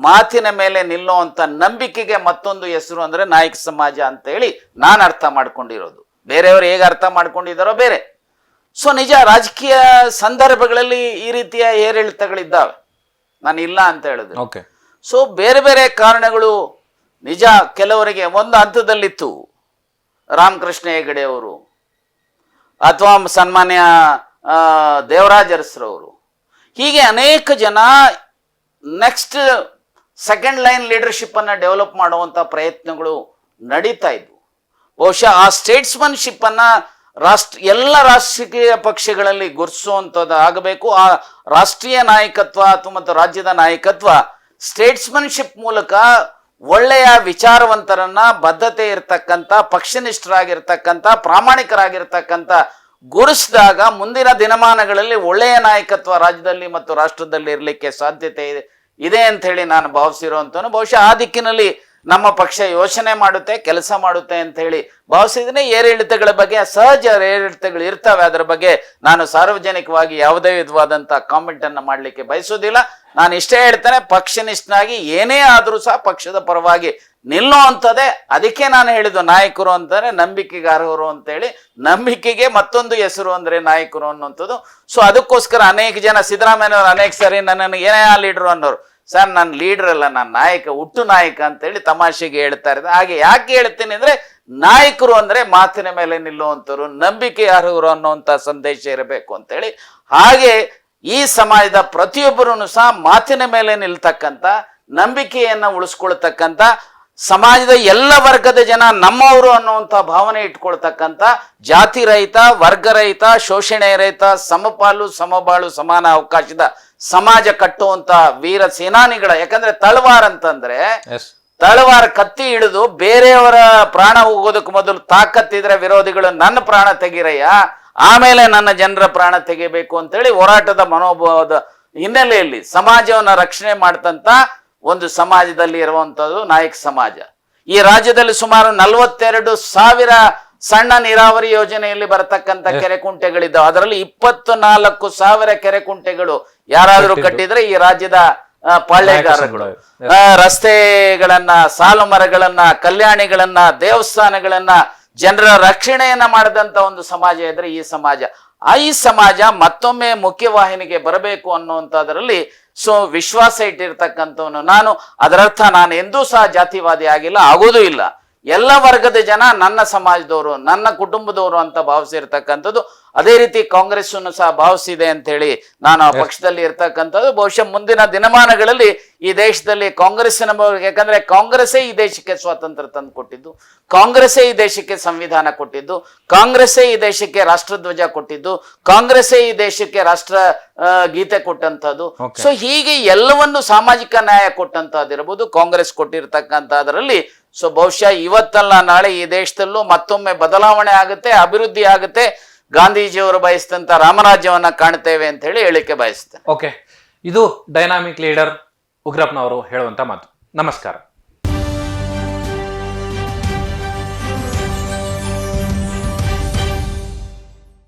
ಮಾತಿನ ಮೇಲೆ ನಿಲ್ಲುವಂತ ನಂಬಿಕೆಗೆ ಮತ್ತೊಂದು ಹೆಸರು ಅಂದ್ರೆ ನಾಯಕ ಸಮಾಜ ಅಂತ ಹೇಳಿ ನಾನು ಅರ್ಥ ಮಾಡ್ಕೊಂಡಿರೋದು. ಬೇರೆಯವರು ಹೇಗೆ ಅರ್ಥ ಮಾಡ್ಕೊಂಡಿದ್ದಾರೋ ಬೇರೆ. ಸೊ ನಿಜ, ರಾಜಕೀಯ ಸಂದರ್ಭಗಳಲ್ಲಿ ಈ ರೀತಿಯ ಏರಿಳಿತಗಳಿದ್ದಾವೆ, ನಾನು ಇಲ್ಲ ಅಂತ ಹೇಳಿದ್ರು. ಸೊ ಬೇರೆ ಬೇರೆ ಕಾರಣಗಳು ನಿಜ ಕೆಲವರಿಗೆ ಒಂದು ಹಂತದಲ್ಲಿತ್ತು, ರಾಮಕೃಷ್ಣ ಹೆಗಡೆ ಅವರು ಅಥವಾ ಸನ್ಮಾನ್ಯ ದೇವರಾಜ್ ಅರಸ್ರವರು, ಹೀಗೆ ಅನೇಕ ಜನ ನೆಕ್ಸ್ಟ್ ಸೆಕೆಂಡ್ ಲೈನ್ ಲೀಡರ್ಶಿಪ್ ಅನ್ನ ಡೆವಲಪ್ ಮಾಡುವಂತ ಪ್ರಯತ್ನಗಳು ನಡೀತಾ ಇದ್ವು. ಬಹುಶಃ ಆ ಸ್ಟೇಟ್ಸ್ಮನ್ಶಿಪ್ ಅನ್ನ ಎಲ್ಲ ರಾಷ್ಟ್ರೀಯ ಪಕ್ಷಗಳಲ್ಲಿ ಗುರುತಿಸುವಂಥದ್ದು ಆಗಬೇಕು. ಆ ರಾಷ್ಟ್ರೀಯ ನಾಯಕತ್ವ ಮತ್ತು ರಾಜ್ಯದ ನಾಯಕತ್ವ ಸ್ಟೇಟ್ಸ್ಮನ್ಶಿಪ್ ಮೂಲಕ ಒಳ್ಳೆಯ ವಿಚಾರವಂತರನ್ನ, ಬದ್ಧತೆ ಇರ್ತಕ್ಕಂಥ, ಪಕ್ಷನಿಷ್ಠರಾಗಿರ್ತಕ್ಕಂಥ, ಪ್ರಾಮಾಣಿಕರಾಗಿರ್ತಕ್ಕಂಥ ಗುರುಸಿದಾಗ ಮುಂದಿನ ದಿನಮಾನಗಳಲ್ಲಿ ಒಳ್ಳೆಯ ನಾಯಕತ್ವ ರಾಜ್ಯದಲ್ಲಿ ಮತ್ತು ರಾಷ್ಟ್ರದಲ್ಲಿ ಇರಲಿಕ್ಕೆ ಸಾಧ್ಯತೆ ಇದೆ ಅಂತ ಹೇಳಿ ನಾನು ಭಾವಿಸಿರುವಂತನು. ಬಹುಶಃ ಆ ದಿಕ್ಕಿನಲ್ಲಿ ನಮ್ಮ ಪಕ್ಷ ಯೋಚನೆ ಮಾಡುತ್ತೆ, ಕೆಲಸ ಮಾಡುತ್ತೆ ಅಂತ ಹೇಳಿ ಭಾವಿಸಿದ್ರೆ ಏರಿಳಿತಗಳ ಬಗ್ಗೆ ಸಹಜ ಏರಿಳಿತಗಳು ಇರ್ತವೆ. ಅದರ ಬಗ್ಗೆ ನಾನು ಸಾರ್ವಜನಿಕವಾಗಿ ಯಾವುದೇ ವಿಧವಾದಂತಹ ಕಾಮೆಂಟ್ ಅನ್ನ ಮಾಡ್ಲಿಕ್ಕೆ ಬಯಸೋದಿಲ್ಲ. ನಾನು ಇಷ್ಟೇ ಹೇಳ್ತೇನೆ, ಪಕ್ಷನಿಷ್ಠನಾಗಿ ಏನೇ ಆದ್ರೂ ಸಹ ಪಕ್ಷದ ಪರವಾಗಿ ನಿಲ್ಲುವಂಥದ್ದೇ. ಅದಕ್ಕೆ ನಾನು ಹೇಳಿದ್ದು ನಾಯಕರು ಅಂತಂದ್ರೆ ನಂಬಿಕೆಗೆ ಅರ್ಹರು ಅಂತ ಹೇಳಿ. ನಂಬಿಕೆಗೆ ಮತ್ತೊಂದು ಹೆಸರು ಅಂದ್ರೆ ನಾಯಕರು ಅನ್ನುವಂಥದ್ದು. ಸೊ ಅದಕ್ಕೋಸ್ಕರ ಅನೇಕ ಜನ ಸಿದ್ದರಾಮಯ್ಯನವರು ಅನೇಕ ಸರಿ ನನ್ನನ್ನು ಏನೇ ಲೀಡರು ಅನ್ನೋರು, ಸರ್ ನಾನು ಲೀಡರ್ ಅಲ್ಲ, ನಾನು ನಾಯಕ, ಹುಟ್ಟು ನಾಯಕ ಅಂತೇಳಿ ತಮಾಷೆಗೆ ಹೇಳ್ತಾ ಇದ್ದಾರೆ. ಹಾಗೆ ಯಾಕೆ ಹೇಳ್ತೀನಿ ಅಂದ್ರೆ, ನಾಯಕರು ಅಂದ್ರೆ ಮಾತಿನ ಮೇಲೆ ನಿಲ್ಲುವಂಥವ್ರು, ನಂಬಿಕೆ ಅರ್ಹರು ಅನ್ನುವಂಥ ಸಂದೇಶ ಇರಬೇಕು ಅಂತೇಳಿ. ಹಾಗೆ ಈ ಸಮಾಜದ ಪ್ರತಿಯೊಬ್ಬರೂ ಸಹ ಮಾತಿನ ಮೇಲೆ ನಿಲ್ತಕ್ಕಂಥ, ನಂಬಿಕೆಯನ್ನ ಉಳಿಸ್ಕೊಳ್ತಕ್ಕಂಥ, ಸಮಾಜದ ಎಲ್ಲ ವರ್ಗದ ಜನ ನಮ್ಮವರು ಅನ್ನುವಂಥ ಭಾವನೆ ಇಟ್ಕೊಳ್ತಕ್ಕಂಥ, ಜಾತಿ ರಹಿತ, ವರ್ಗ ರಹಿತ, ಶೋಷಣೆ ರಹಿತ, ಸಮಪಾಲು ಸಮಬಾಳು ಸಮಾನ ಅವಕಾಶದ ಸಮಾಜ ಕಟ್ಟುವಂತ ವೀರ ಸೇನಾನಿಗಳ, ಯಾಕಂದ್ರೆ ತಳವಾರ್ ಅಂತಂದ್ರೆ ತಳವಾರ ಕತ್ತಿ ಹಿಡಿದು ಬೇರೆಯವರ ಪ್ರಾಣ ಹೋಗೋದಕ್ಕೆ ಮೊದಲು ತಾಕತ್ತಿದ್ರೆ ವಿರೋಧಿಗಳು ನನ್ನ ಪ್ರಾಣ ತೆಗಿರಯ್ಯ, ಆಮೇಲೆ ನನ್ನ ಜನರ ಪ್ರಾಣ ತೆಗಿಬೇಕು ಅಂತೇಳಿ ಹೋರಾಟದ ಮನೋಭಾವದ ಹಿನ್ನೆಲೆಯಲ್ಲಿ ಸಮಾಜವನ್ನ ರಕ್ಷಣೆ ಮಾಡ್ತಂತ ಒಂದು ಸಮಾಜದಲ್ಲಿ ಇರುವಂತದ್ದು ನಾಯಕ ಸಮಾಜ. ಈ ರಾಜ್ಯದಲ್ಲಿ ಸುಮಾರು 42,000 ಸಣ್ಣ ನೀರಾವರಿ ಯೋಜನೆಯಲ್ಲಿ ಬರತಕ್ಕಂತ ಕೆರೆ ಕುಂಟೆಗಳಿದ್ದಾವೆ. ಅದರಲ್ಲಿ 24,000 ಕೆರೆ ಕುಂಟೆಗಳು ಯಾರಾದ್ರೂ ಕಟ್ಟಿದ್ರೆ ಈ ರಾಜ್ಯದ ಪಾಳ್ಯಗಾರಗಳು. ರಸ್ತೆಗಳನ್ನ, ಸಾಲು ಮರಗಳನ್ನ, ಕಲ್ಯಾಣಿಗಳನ್ನ, ದೇವಸ್ಥಾನಗಳನ್ನ, ಜನರ ರಕ್ಷಣೆಯನ್ನ ಮಾಡಿದಂತ ಒಂದು ಸಮಾಜ ಇದ್ರೆ ಈ ಸಮಾಜ. ಈ ಸಮಾಜ ಮತ್ತೊಮ್ಮೆ ಮುಖ್ಯವಾಹಿನಿಗೆ ಬರಬೇಕು ಅನ್ನುವಂಥದ್ರಲ್ಲಿ ವಿಶ್ವಾಸ ಇಟ್ಟಿರ್ತಕ್ಕಂಥವನು ನಾನು. ಅದರರ್ಥ ನಾನು ಎಂದೂ ಸಹ ಜಾತಿವಾದಿ ಆಗಿಲ್ಲ, ಆಗೋದೂ ಇಲ್ಲ. ಎಲ್ಲ ವರ್ಗದ ಜನ ನನ್ನ ಸಮಾಜದವರು, ನನ್ನ ಕುಟುಂಬದವರು ಅಂತ ಭಾವಿಸಿರ್ತಕ್ಕಂಥದ್ದು. ಅದೇ ರೀತಿ ಕಾಂಗ್ರೆಸ್ ಸಹ ಭಾವಿಸಿದೆ ಅಂತ ಹೇಳಿ ನಾನು ಆ ಪಕ್ಷದಲ್ಲಿ ಇರ್ತಕ್ಕಂಥದ್ದು. ಬಹುಶಃ ಮುಂದಿನ ದಿನಮಾನಗಳಲ್ಲಿ ಈ ದೇಶದಲ್ಲಿ ಕಾಂಗ್ರೆಸ್ಸಿನ, ಯಾಕಂದ್ರೆ ಕಾಂಗ್ರೆಸ್ಸೇ ಈ ದೇಶಕ್ಕೆ ಸ್ವಾತಂತ್ರ್ಯ ತಂದು ಕೊಟ್ಟಿದ್ದು, ಕಾಂಗ್ರೆಸ್ಸೇ ಈ ದೇಶಕ್ಕೆ ಸಂವಿಧಾನ ಕೊಟ್ಟಿದ್ದು, ಕಾಂಗ್ರೆಸ್ಸೇ ಈ ದೇಶಕ್ಕೆ ರಾಷ್ಟ್ರಧ್ವಜ ಕೊಟ್ಟಿದ್ದು, ಕಾಂಗ್ರೆಸ್ಸೇ ಈ ದೇಶಕ್ಕೆ ರಾಷ್ಟ್ರ ಗೀತೆ ಕೊಟ್ಟಂತದ್ದು. ಸೊ ಹೀಗೆ ಎಲ್ಲವನ್ನು ಸಾಮಾಜಿಕ ನ್ಯಾಯ ಕೊಟ್ಟಂತಹದಿರಬಹುದು ಕಾಂಗ್ರೆಸ್ ಕೊಟ್ಟಿರ್ತಕ್ಕಂಥದ್ರಲ್ಲಿ. ಸೊ ಬಹುಶಃ ಇವತ್ತಲ್ಲ ನಾಳೆ ಈ ದೇಶದಲ್ಲೂ ಮತ್ತೊಮ್ಮೆ ಬದಲಾವಣೆ ಆಗುತ್ತೆ, ಅಭಿವೃದ್ಧಿ ಆಗುತ್ತೆ, ಗಾಂಧೀಜಿಯವರು ಬಯಸಿದಂತ ರಾಮರಾಜ್ಯವನ್ನ ಕಾಣ್ತೇವೆ ಅಂತ ಹೇಳಿ ಹೇಳಿಕೆ ಬಯಸ್ತೇನೆ. ಓಕೆ, ಇದು ಡೈನಾಮಿಕ್ ಲೀಡರ್ ಉಗ್ರಪ್ಪನವರು ಹೇಳುವಂತ ಮಾತು. ನಮಸ್ಕಾರ.